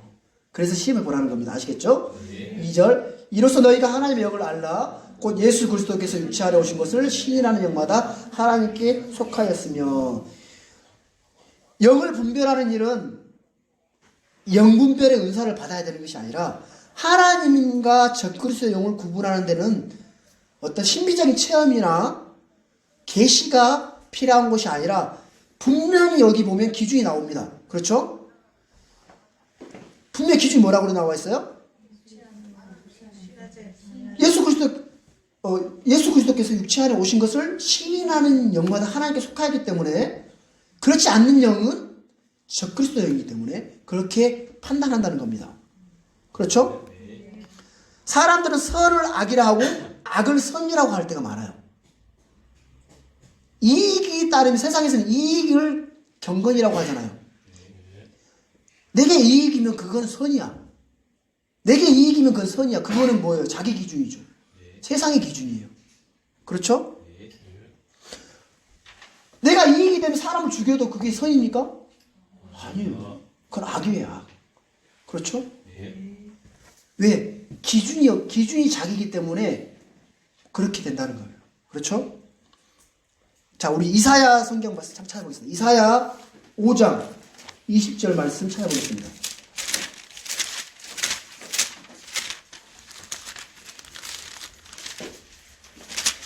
그래서 시험해 보라는 겁니다. 아시겠죠? 네. 2절 이로써 너희가 하나님의 영을 알라 곧 예수 그리스도께서 육체하려 오신 것을 시인하는 영마다 하나님께 속하였으며. 영을 분별하는 일은 영분별의 은사를 받아야 되는 것이 아니라 하나님과 적그리스도의 영을 구분하는 데는 어떤 신비적인 체험이나 계시가 필요한 것이 아니라 분명히 여기 보면 기준이 나옵니다. 그렇죠? 분명히 기준이 뭐라고 나와 있어요? 예수 그리스도께서 육체 안에 오신 것을 시인하는 영마다 하나님께 속하기 때문에 그렇지 않는 영은 적그리스도 영이기 때문에 그렇게 판단한다는 겁니다. 그렇죠? 사람들은 선을 악이라 하고 악을 선이라고 할 때가 많아요. 이익이 따르면 세상에서는 이익을 경건이라고 하잖아요. 내게 이익이면 그건 선이야. 내게 이익이면 그건 선이야. 그거는 뭐예요? 자기 기준이죠. 세상의 기준이에요. 그렇죠? 내가 이익이 되면 사람을 죽여도 그게 선입니까? 아니에요. 그건 악이에요, 악. 그렇죠? 왜? 기준이 자기이기 때문에 그렇게 된다는 거예요. 그렇죠? 자, 우리 이사야 성경 말씀 참 찾아보겠습니다. 이사야 5장 20절 말씀 찾아보겠습니다.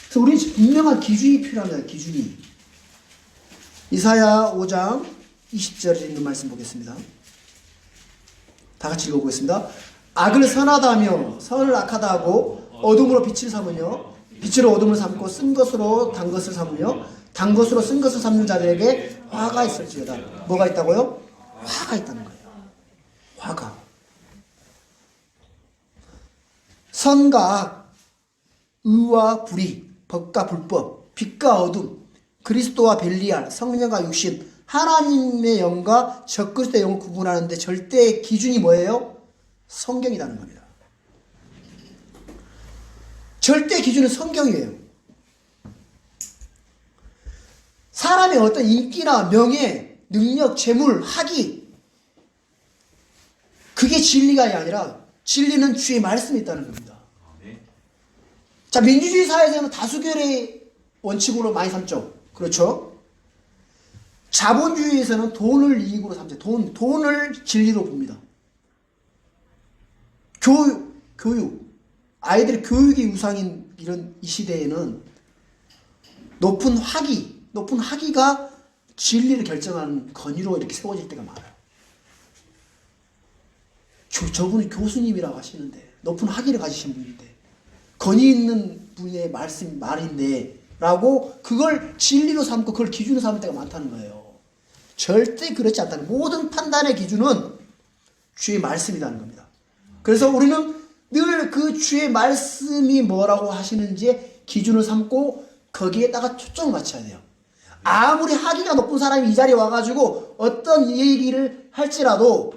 그래서 우리는 분명한 기준이 필요합니다. 기준이. 이사야 5장 20절에 있는 말씀 보겠습니다. 다 같이 읽어보겠습니다. 악을 선하다 하며 선을 악하다 하고 어둠으로 빛을 삼으며 빛으로 어둠을 삼고 쓴 것으로 단 것을 삼으며 단 것으로 쓴 것을 삼는 자들에게 화가 있을지어다. 뭐가 있다고요? 화가 있다는 거예요. 화가. 선과 악, 의와 불의, 법과 불법, 빛과 어둠, 그리스도와 벨리알, 성령과 육신, 하나님의 영과 적그리스도의 영을 구분하는데 절대 기준이 뭐예요? 성경이라는 겁니다. 절대 기준은 성경이에요. 사람의 어떤 인기나 명예, 능력, 재물, 학위, 그게 진리가 아니라 진리는 주의 말씀이 있다는 겁니다. 자, 민주주의 사회에서는 다수결의 원칙으로 많이 삼죠. 그렇죠? 자본주의에서는 돈을 이익으로 삼죠. 돈을 진리로 봅니다. 교육. 아이들의 교육이 우상인 이 시대에는 높은 학위가 진리를 결정하는 건의로 이렇게 세워질 때가 많아요. 저분이 교수님이라고 하시는데, 높은 학위를 가지신 분인데, 건의 있는 분의 말인데, 라고 그걸 진리로 삼고 그걸 기준으로 삼을 때가 많다는 거예요. 절대 그렇지 않다는 거예요. 모든 판단의 기준은 주의 말씀이라는 겁니다. 그래서 우리는 늘 그 주의 말씀이 뭐라고 하시는지 기준을 삼고 거기에다가 초점을 맞춰야 돼요. 아무리 학위가 높은 사람이 이 자리에 와가지고 어떤 얘기를 할지라도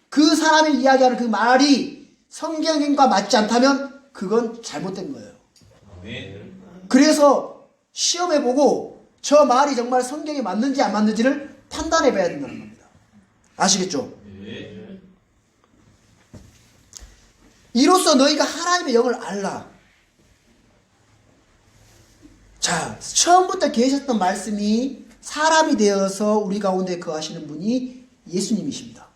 그 사람이 이야기하는 그 말이 성경과 맞지 않다면 그건 잘못된 거예요. 그래서 시험해보고 저 말이 정말 성경에 맞는지 안 맞는지를 판단해봐야 된다는 겁니다. 아시겠죠? 이로써 너희가 하나님의 영을 알라. 자, 처음부터 계셨던 말씀이 사람이 되어서 우리 가운데 거하시는 분이 예수님이십니다.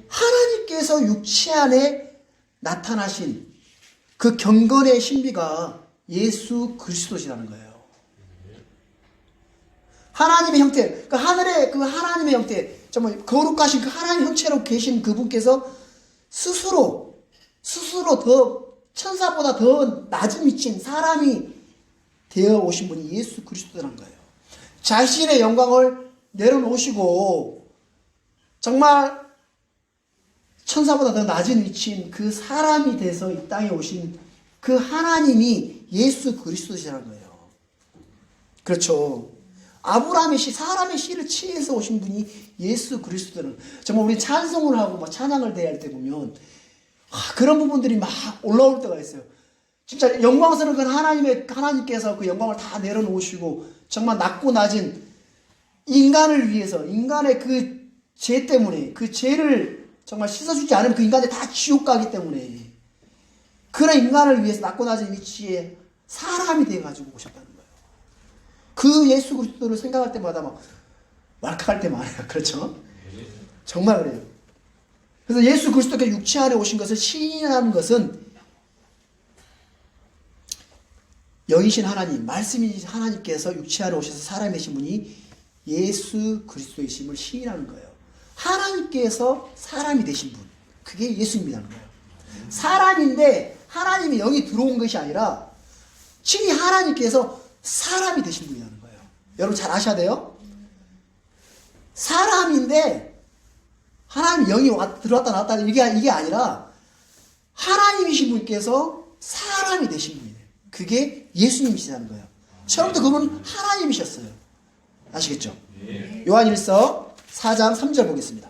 하나님께서 육체 안에 나타나신 그 경건의 신비가 예수 그리스도시라는 거예요. 하나님의 형태, 그 하늘의 그 하나님의 형태, 정말 거룩하신 그 하나님 형체로 계신 그분께서 스스로 더 천사보다 더 낮은 위치인 사람이 되어 오신 분이 예수 그리스도라는 거예요. 자신의 영광을 내려놓으시고 정말 천사보다 더 낮은 위치인 그 사람이 돼서 이 땅에 오신 그 하나님이 예수 그리스도시라는 거예요. 그렇죠. 아브라함의 씨, 사람의 씨를 취해서 오신 분이 예수 그리스도는 정말 우리 찬송을 하고 막 찬양을 대할 때 보면 그런 부분들이 막 올라올 때가 있어요. 진짜 영광스러운 그 하나님께서 그 영광을 다 내려놓으시고 정말 낮고 낮은 인간을 위해서 인간의 그 죄 때문에 그 죄를 정말 씻어주지 않으면 그 인간이 다 지옥 가기 때문에 그런 인간을 위해서 낮고 낮은 위치에 사람이 돼가지고 오셨다는 거예요. 그 예수 그리스도를 생각할 때마다 막 왈칵할 때 많아요. 그렇죠? 정말 그래요. 그래서 예수 그리스도께서 육체 안에 오신 것을 시인하는 것은 영이신 하나님, 말씀이신 하나님께서 육체 안에 오셔서 사람이 되신 분이 예수 그리스도이심을 시인하는 거예요. 하나님께서 사람이 되신 분, 그게 예수님이라는 거예요. 사람인데 하나님의 영이 들어온 것이 아니라 친히 하나님께서 사람이 되신 분이라는 거예요. 여러분 잘 아셔야 돼요. 사람인데 하나님의 영이 들어왔다 나왔다 이게 아니라 하나님이신 분께서 사람이 되신 분이에요. 그게 예수님이시라는 거예요. 처음부터 그분은 하나님이셨어요. 아시겠죠? 요한일서 4장 3절 보겠습니다.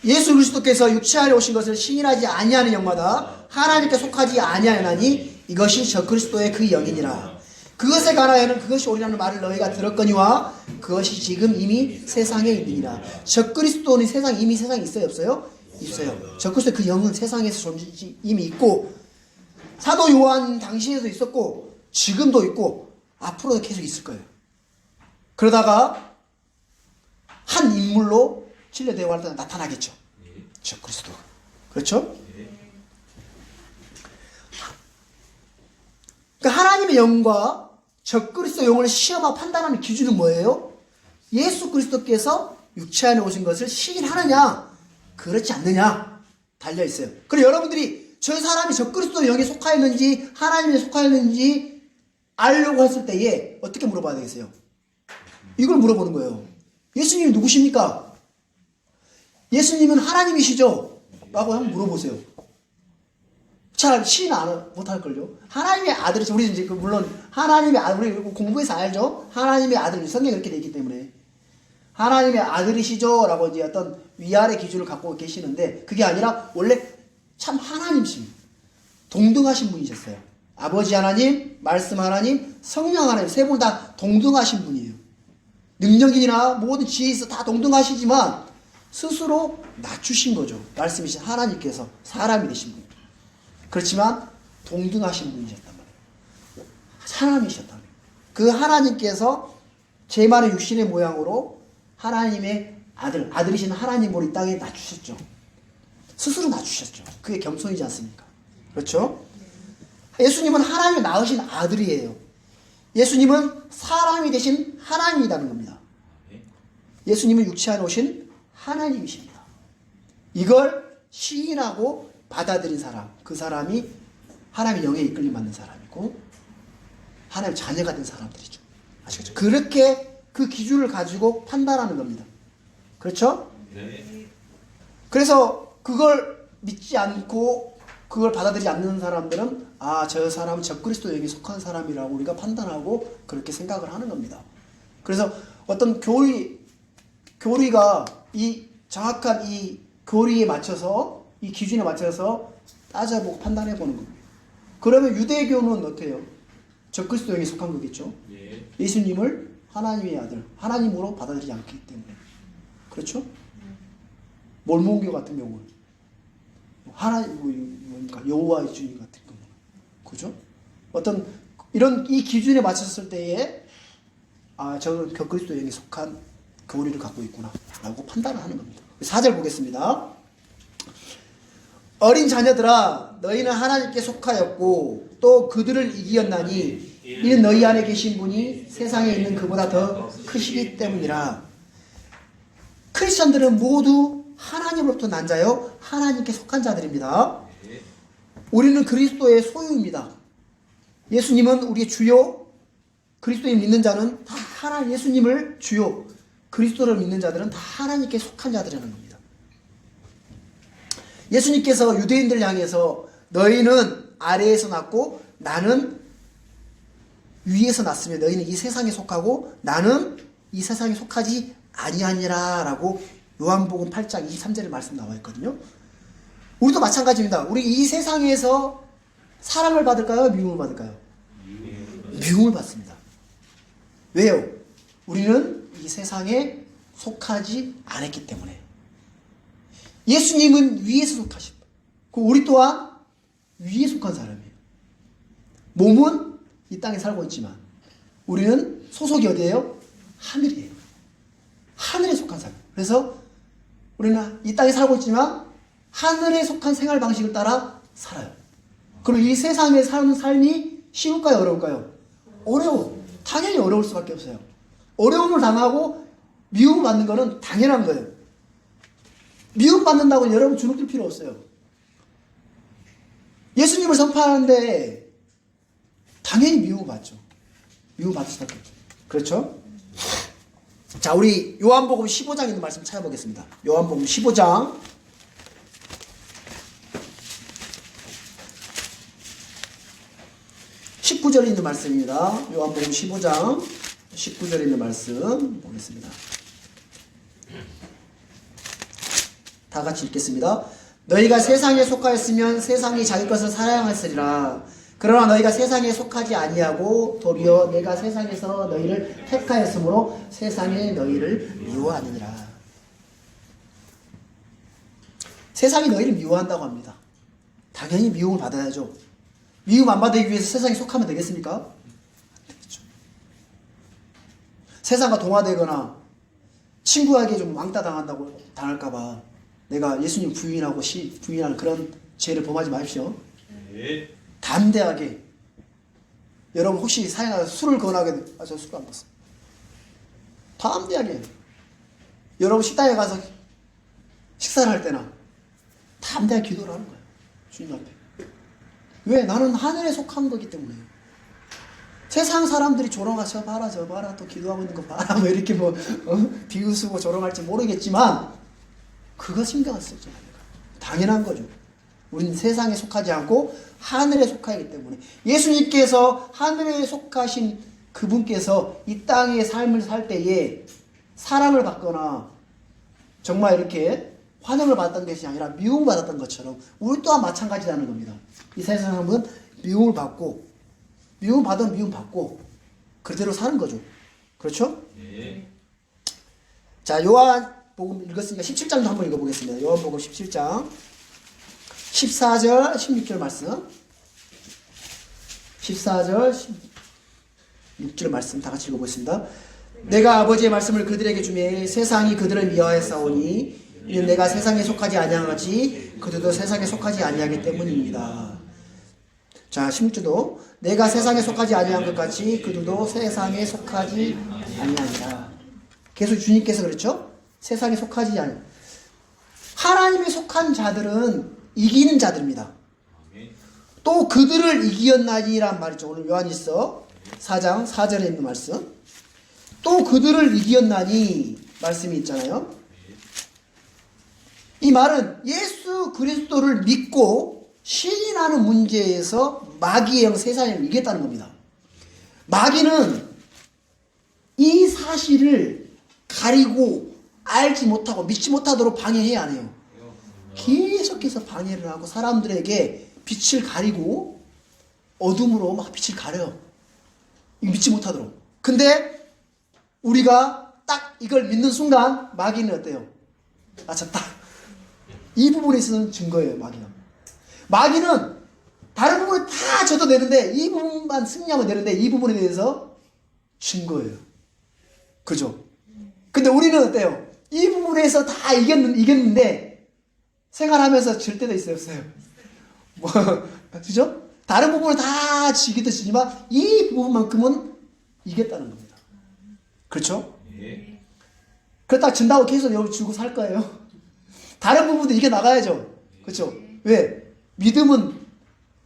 예수 그리스도께서 육체 안에 오신 것을 시인하지 아니하는 영마다 하나님께 속하지 아니하나니 이것이 저 그리스도의 그 영이니라. 그것에 관하여는 그것이 옳으라는 말을 너희가 들었거니와 그것이 지금 이미 세상에 있느니라. 저 그리스도는 이미 세상에 있어요 없어요? 있어요. 저 그리스도의 그 영은 세상에서 존재 이미 있고 사도 요한 당시에도 있었고 지금도 있고 앞으로도 계속 있을 거예요. 그러다가 한 인물로 진료대화할 때 나타나겠죠. 저 그리스도. 그렇죠? 그러니까 하나님의 영과 저 그리스도 영을 시험하고 판단하는 기준은 뭐예요? 예수 그리스도께서 육체 안에 오신 것을 시인하느냐 그렇지 않느냐 달려있어요. 그리고 여러분들이 저 사람이 저 그리스도 영에 속하였는지 하나님에 속하였는지 알려고 했을 때에 어떻게 물어봐야 되겠어요? 이걸 물어보는 거예요. 예수님이 누구십니까? 예수님은 하나님이시죠? 라고 한번 물어보세요. 잘 시인 못할걸요? 하나님의 아들이죠. 우리 이제 물론 하나님의 아들, 우리 공부해서 알죠? 하나님의 아들, 성경에 그렇게 되어 있기 때문에. 하나님의 아들이시죠? 라고 이제 어떤 위아래 기준을 갖고 계시는데, 그게 아니라 원래 참 하나님이십니다. 동등하신 분이셨어요. 아버지 하나님, 말씀 하나님, 성령 하나님, 세 분 다 동등하신 분이에요. 능력이나 모든 지혜에 있어 다 동등하시지만 스스로 낮추신 거죠. 말씀이신 하나님께서 사람이 되신 분. 그렇지만 동등하신 분이셨단 말이에요. 사람이셨단 말이에요. 그 하나님께서 제 말의 육신의 모양으로 하나님의 아들이신 하나님으로 이 땅에 낮추셨죠. 스스로 낮추셨죠. 그게 겸손이지 않습니까? 그렇죠? 예수님은 하나님을 낳으신 아들이에요. 예수님은 사람이 되신 하나님이라는 겁니다. 예수님은 육체 안에 오신 하나님이십니다. 이걸 시인하고 받아들인 사람, 그 사람이 하나님의 영에 이끌림 받는 사람이고 하나님의 자녀가 된 사람들이죠. 아시겠죠? 그렇게 그 기준을 가지고 판단하는 겁니다. 그렇죠? 네. 그래서 그걸 믿지 않고 그걸 받아들이지 않는 사람들은 저 사람은 적그리스도에게 속한 사람이라고 우리가 판단하고 그렇게 생각을 하는 겁니다. 그래서 어떤 교리가 이 정확한 이 교리에 맞춰서 이 기준에 맞춰서 따져보고 판단해 보는 겁니다. 그러면 유대교는 어때요? 적그리스도에게 속한 거겠죠. 예수님을 하나님의 아들, 하나님으로 받아들이지 않기 때문에. 그렇죠? 몰몬교 같은 경우는 여호와의 주님 같은 경우, 그죠? 어떤 이런 이 기준에 맞췄을 때에 저는 적그리스도에게 속한 교리를 갖고 있구나라고 판단을 하는 겁니다. 4절 보겠습니다. 어린 자녀들아, 너희는 하나님께 속하였고 또 그들을 이기었나니 이는 너희 안에 계신 분이 세상에 있는 그보다 더 크시기 때문이라. 크리스천들은 모두 하나님으로부터 난 자요 하나님께 속한 자들입니다. 우리는 그리스도의 소유입니다. 예수님은 우리의 주요, 그리스도를 믿는 자는 다 예수님을 주요, 그리스도를 믿는 자들은 다 하나님께 속한 자들이라는 겁니다. 예수님께서 유대인들 향해서 너희는 아래에서 났고 나는 위에서 났으며 너희는 이 세상에 속하고 나는 이 세상에 속하지 아니하니라 라고 요한복음 8장 23절에 말씀 나와 있거든요. 우리도 마찬가지입니다. 우리 이 세상에서 사랑을 받을까요? 미움을 받을까요? 미움을 받습니다. 왜요? 우리는 이 세상에 속하지 않았기 때문에. 예수님은 위에서 속하십니다. 우리 또한 위에 속한 사람이에요. 몸은 이 땅에 살고 있지만 우리는 소속이 어디예요? 하늘이에요. 하늘에 속한 사람. 그래서 우리는 이 땅에 살고 있지만 하늘에 속한 생활 방식을 따라 살아요. 그럼 이 세상에 사는 삶이 쉬울까요? 어려울까요? 어려워. 당연히 어려울 수밖에 없어요. 어려움을 당하고 미움을 받는 거는 당연한 거예요. 미움 받는다고 여러분 주눅들 필요 없어요. 예수님을 선포하는데 당연히 미움을 받죠. 미움 받을 수밖에 없죠. 그렇죠? 자, 우리 요한복음 15장에 있는 말씀 찾아보겠습니다. 요한복음 15장 19절에 있는 말씀입니다. 요한복음 15장 19절에 있는 말씀 보겠습니다. 다 같이 읽겠습니다. 너희가 세상에 속하였으면 세상이 자기 것을 사랑하였으리라. 그러나 너희가 세상에 속하지 아니하고 도리어 내가 세상에서 너희를 택하였으므로 세상에 너희를 미워하느니라. 세상이 너희를 미워한다고 합니다. 당연히 미움을 받아야죠. 미움 안 받기 위해서 세상에 속하면 되겠습니까? 안 되겠죠. 세상과 동화되거나 친구에게 좀 왕따 당할까봐 내가 예수님 부인하는 그런 죄를 범하지 마십시오. 네. 담대하게. 여러분 혹시 사연하다 술을 권하게, 저 술 안 먹었어. 담대하게. 여러분 식당에 가서 식사를 할 때나 담대하게 기도를 하는 거예요. 주님 앞에. 왜? 나는 하늘에 속한 거기 때문에. 세상 사람들이 조롱하고 저 봐라 또 기도하고 있는 거 봐라 뭐 이렇게 비웃고 조롱할지 모르겠지만 그거 신경 안 쓰죠. 당연한 거죠. 우리는 세상에 속하지 않고 하늘에 속하기 때문에. 예수님께서 하늘에 속하신 그분께서 이 땅의 삶을 살 때에 사랑을 받거나 정말 이렇게 환영을 받았던 것이 아니라 미움을 받았던 것처럼 우리 또한 마찬가지라는 겁니다. 이 세상 사람은 미움을 받고 미움 받으면 미움 받고 그대로 사는 거죠. 그렇죠? 네. 자, 요한복음 읽었으니까 17장도 한번 읽어보겠습니다. 요한복음 17장 14절 16절 말씀. 14절 16절 말씀 다 같이 읽어보겠습니다. 내가 아버지의 말씀을 그들에게 주매 세상이 그들을 미워하였사오니 이는 내가 세상에 속하지 아니하지 그들도 세상에 속하지 아니하기 때문입니다. 자, 16절도 내가 세상에 속하지 아니한 것 같이 그들도 세상에 속하지 아니하니라. 계속 주님께서 그랬죠? 세상에 속하지 아니. 하나님에 속한 자들은 이기는 자들입니다. 또 그들을 이기었나니란 말이죠. 오늘 요한일서 4장 4절에 있는 말씀. 또 그들을 이기었나니 말씀이 있잖아요. 이 말은 예수 그리스도를 믿고 신인하는 문제에서 마귀의 영 세상을 이겼다는 겁니다. 마귀는 이 사실을 가리고 알지 못하고 믿지 못하도록 방해해야 안 해요. 계속해서 방해를 하고 사람들에게 빛을 가리고 어둠으로 막 빛을 가려요. 믿지 못하도록. 근데 우리가 딱 이걸 믿는 순간 마귀는 어때요? 저 딱 이 부분에 있어서는 증거예요. 마귀는 다른 부분을 다 져도 되는데 이 부분만 승리하면 되는데 이 부분에 대해서 증거예요. 그죠? 근데 우리는 어때요? 이 부분에서 다 이겼는데 생활하면서 질 때도 있어요, 없어요? 그죠? 다른 부분을 다 지기도 지지만 이 부분만큼은 이겼다는 겁니다. 그렇죠? 예. 그렇다고 진다고 계속 여기 주고 살 거예요. 다른 부분도 이겨나가야죠. 그렇죠? 왜? 믿음은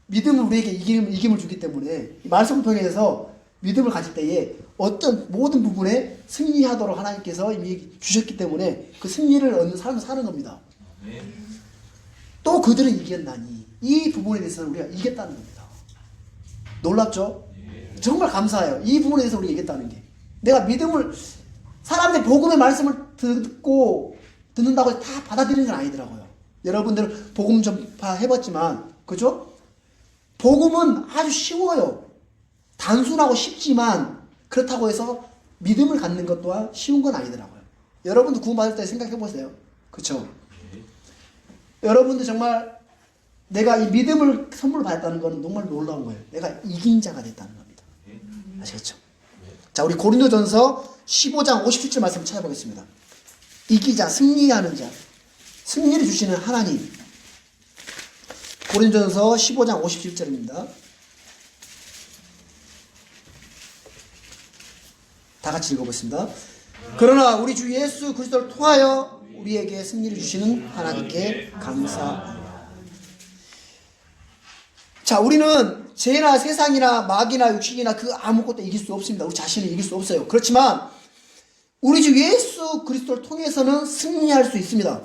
우리에게 이김을 주기 때문에 이 말씀을 통해서 믿음을 가질 때에 어떤 모든 부분에 승리하도록 하나님께서 이미 주셨기 때문에 그 승리를 얻는 삶을 사는 겁니다. 또 또 그들은 이겼나니. 이 부분에 대해서는 우리가 이겼다는 겁니다. 놀랍죠? 정말 감사해요. 이 부분에 대해서 우리가 이겼다는 게. 내가 믿음을, 사람들이 복음의 말씀을 듣는다고 다 받아들이는 건 아니더라고요. 여러분들은 복음 전파 해봤지만, 그죠? 복음은 아주 쉬워요. 단순하고 쉽지만, 그렇다고 해서 믿음을 갖는 것 또한 쉬운 건 아니더라고요. 여러분도 구원받을 때 생각해보세요. 그쵸? 여러분들 정말 내가 이 믿음을 선물로 받았다는 것은 정말 놀라운 거예요. 내가 이긴 자가 됐다는 겁니다. 아시겠죠? 자, 우리 고린도전서 15장 57절 말씀 찾아보겠습니다. 이기자, 승리하는 자, 승리를 주시는 하나님. 고린도전서 15장 57절입니다. 다 같이 읽어보겠습니다. 그러나 우리 주 예수 그리스도를 통하여 우리에게 승리를 주시는 하나님께 감사합니다. 자, 우리는 죄나 세상이나 마귀나 육신이나 그 아무것도 이길 수 없습니다. 우리 자신을 이길 수 없어요. 그렇지만 우리 주 예수 그리스도를 통해서는 승리할 수 있습니다.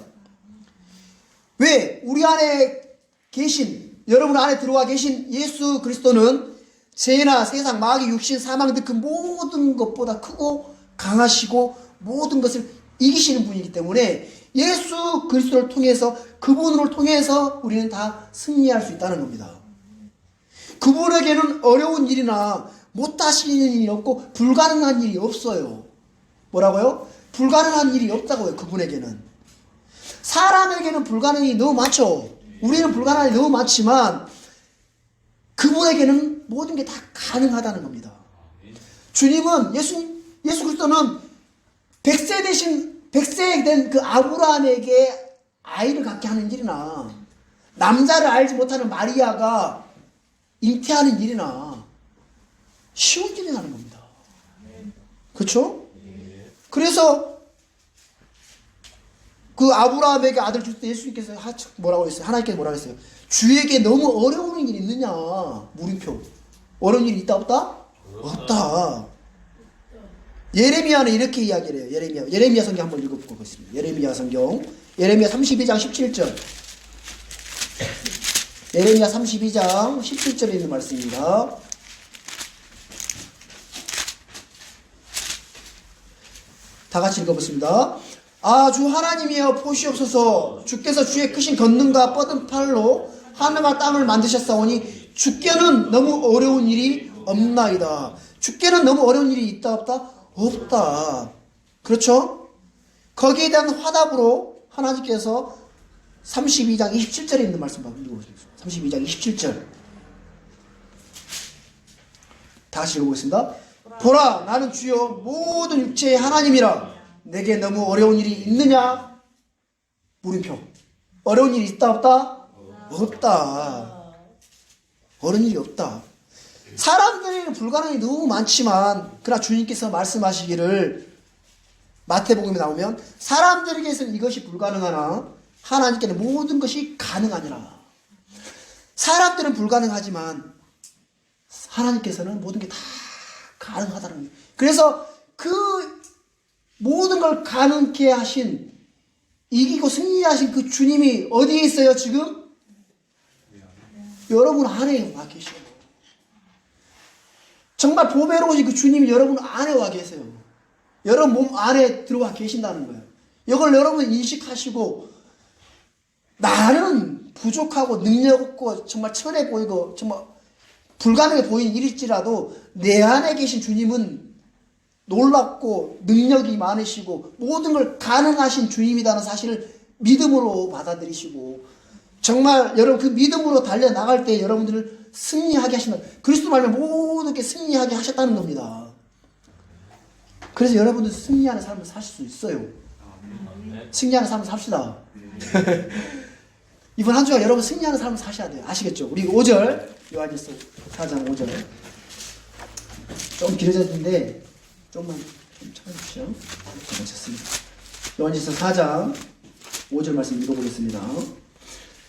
왜? 우리 안에 계신, 여러분 안에 들어와 계신 예수 그리스도는 죄나 세상, 마귀, 육신, 사망 등 그 모든 것보다 크고 강하시고 모든 것을 이기시는 분이기 때문에 예수 그리스도를 통해서, 그분을 통해서 우리는 다 승리할 수 있다는 겁니다. 그분에게는 어려운 일이나 못하시는 일이 없고 불가능한 일이 없어요. 뭐라고요? 불가능한 일이 없다고요. 그분에게는. 사람에게는 불가능한 일이 너무 많죠. 우리는 불가능한 일이 너무 많지만 그분에게는 모든 게 다 가능하다는 겁니다. 주님은, 예수 그리스도는 100세 된 그 아브라함에게 아이를 갖게 하는 일이나 남자를 알지 못하는 마리아가 잉태하는 일이나 쉬운 일이 하는 겁니다. 그렇죠? 그래서 그 아브라함에게 아들 줄 때 예수님께서 뭐라고 했어요? 하나님께서 뭐라고 했어요? 주에게 너무 어려운 일이 있느냐? 물음표. 어려운 일이 있다 없다? 없다. 예레미야는 이렇게 이야기를 해요. 예레미야 성경 한번 읽어보겠습니다. 예레미야 성경. 예레미야 32장 17절. 예레미야 32장 17절에 있는 말씀입니다. 다 같이 읽어보겠습니다. 아, 주 하나님이여 보시옵소서. 주께서 주의 크신 권능과 뻗은 팔로 하늘과 땅을 만드셨사오니 주께는 너무 어려운 일이 없나이다. 주께는 너무 어려운 일이 있다 없다? 없다. 그렇죠? 거기에 대한 화답으로 하나님께서 32장 27절에 있는 말씀 읽어보세요. 32장 27절. 다시 읽어보겠습니다. 보라, 나는 주여 모든 육체의 하나님이라. 내게 너무 어려운 일이 있느냐? 물음표. 어려운 일이 있다 없다? 없다. 어려운 일이 없다. 사람들에게는 불가능이 너무 많지만, 그러나 주님께서 말씀하시기를, 마태복음에 나오면 사람들에게서는 이것이 불가능하나 하나님께는 모든 것이 가능하니라. 사람들은 불가능하지만 하나님께서는 모든 게 다 가능하다는 거예요. 그래서 그 모든 걸 가능케 하신, 이기고 승리하신 그 주님이 어디에 있어요 지금? 여러분 안에 와 계셔요. 정말 보배로우신 그 주님이 여러분 안에 와 계세요. 여러분 몸 안에 들어와 계신다는 거예요. 이걸 여러분 인식하시고, 나는 부족하고 능력 없고 정말 천해 보이고 정말 불가능해 보이는 일일지라도 내 안에 계신 주님은 놀랍고 능력이 많으시고 모든 걸 가능하신 주님이라는 사실을 믿음으로 받아들이시고, 정말 여러분 그 믿음으로 달려나갈 때 여러분들을 승리하게 하신다. 그리스도 말면 모든 게 승리하게 하셨다는 겁니다. 그래서 여러분들 승리하는 삶을 사실 수 있어요. 승리하는 삶을 삽시다. 이번 한 주간 여러분 승리하는 삶을 사셔야 돼요. 아시겠죠? 우리 5절, 요한일서 4장 5절. 좀 길어졌는데 좀만 좀 참아주시죠. 괜찮습니다. 요한일서 4장 5절 말씀 읽어보겠습니다.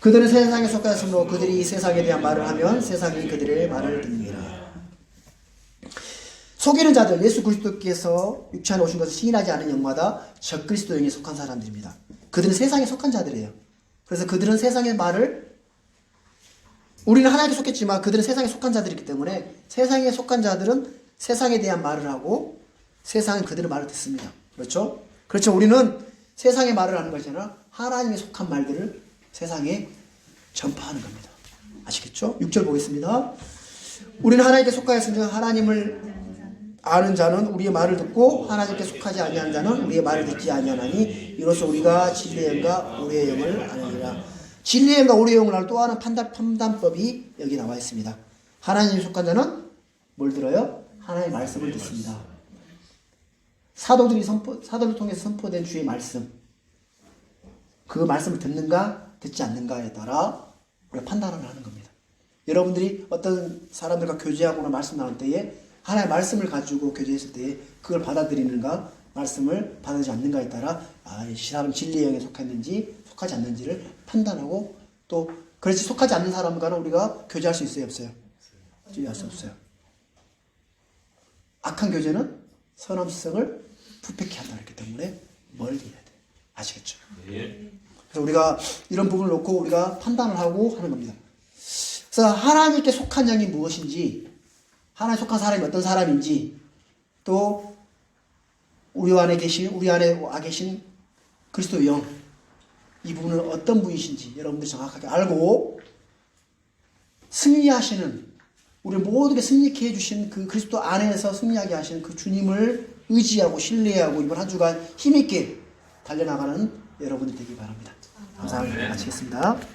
그들은 세상에 속하였으므로 그들이 이 세상에 대한 말을 하면 세상이 그들의 말을 듣느니라. 속이는 자들, 예수 그리스도께서 육체 안에 오신 것을 시인하지 않은 영마다 적그리스도인에 속한 사람들입니다. 그들은 세상에 속한 자들이에요. 그래서 그들은 세상의 말을 우리는 하나님께 속했지만 그들은 세상에 속한 자들이기 때문에 세상에 속한 자들은 세상에 대한 말을 하고 세상은 그들의 말을 듣습니다. 그렇죠? 그렇죠. 우리는 세상의 말을 하는 것이 아니라 하나님에 속한 말들을 세상에 전파하는 겁니다. 아시겠죠? 6절 보겠습니다. 우리는 하나님께 속하였으니 하나님을 아는 자는 우리의 말을 듣고 하나님께 속하지 아니한 자는 우리의 말을 듣지 아니하나니 이로써 우리가 진리의 영과 우리의 영을 아느니라. 진리의 영과 우리의 영을 아는 또 하나의 판단법이 여기 나와 있습니다. 하나님에 속한 자는 뭘 들어요? 하나님의 말씀을 듣습니다. 사도를 통해서 선포된 주의 말씀, 그 말씀을 듣는가 듣지 않는가에 따라 우리가 판단을 하는 겁니다. 여러분들이 어떤 사람들과 교제하거나 말씀 나눌 때에 하나의 말씀을 가지고 교제했을 때에 그걸 받아들이는가 말씀을 받아들이지 않는가에 따라 이 사람은 진리의 영에 속했는지 속하지 않는지를 판단하고 또 그렇지 속하지 않는 사람과는 우리가 교제할 수 있어요 없어요? 교제할 수 없어요. 악한 교제는 선한 지성을 부패케 한다 그랬기 때문에 멀리 해야 돼. 아시겠죠? 네. 그래서 우리가 이런 부분을 놓고 우리가 판단을 하고 하는 겁니다. 그래서 하나님께 속한 영이 무엇인지, 하나님께 속한 사람이 어떤 사람인지, 또 우리 안에 와 계신 그리스도의 영, 이 부분은 어떤 분이신지 여러분들이 정확하게 알고 승리하시는, 우리 모두에게 승리케 해주신 그 그리스도 안에서 승리하게 하시는 그 주님을 의지하고 신뢰하고 이번 한 주간 힘있게 달려나가는 여러분이 되기 바랍니다. 감사합니다. 마치겠습니다.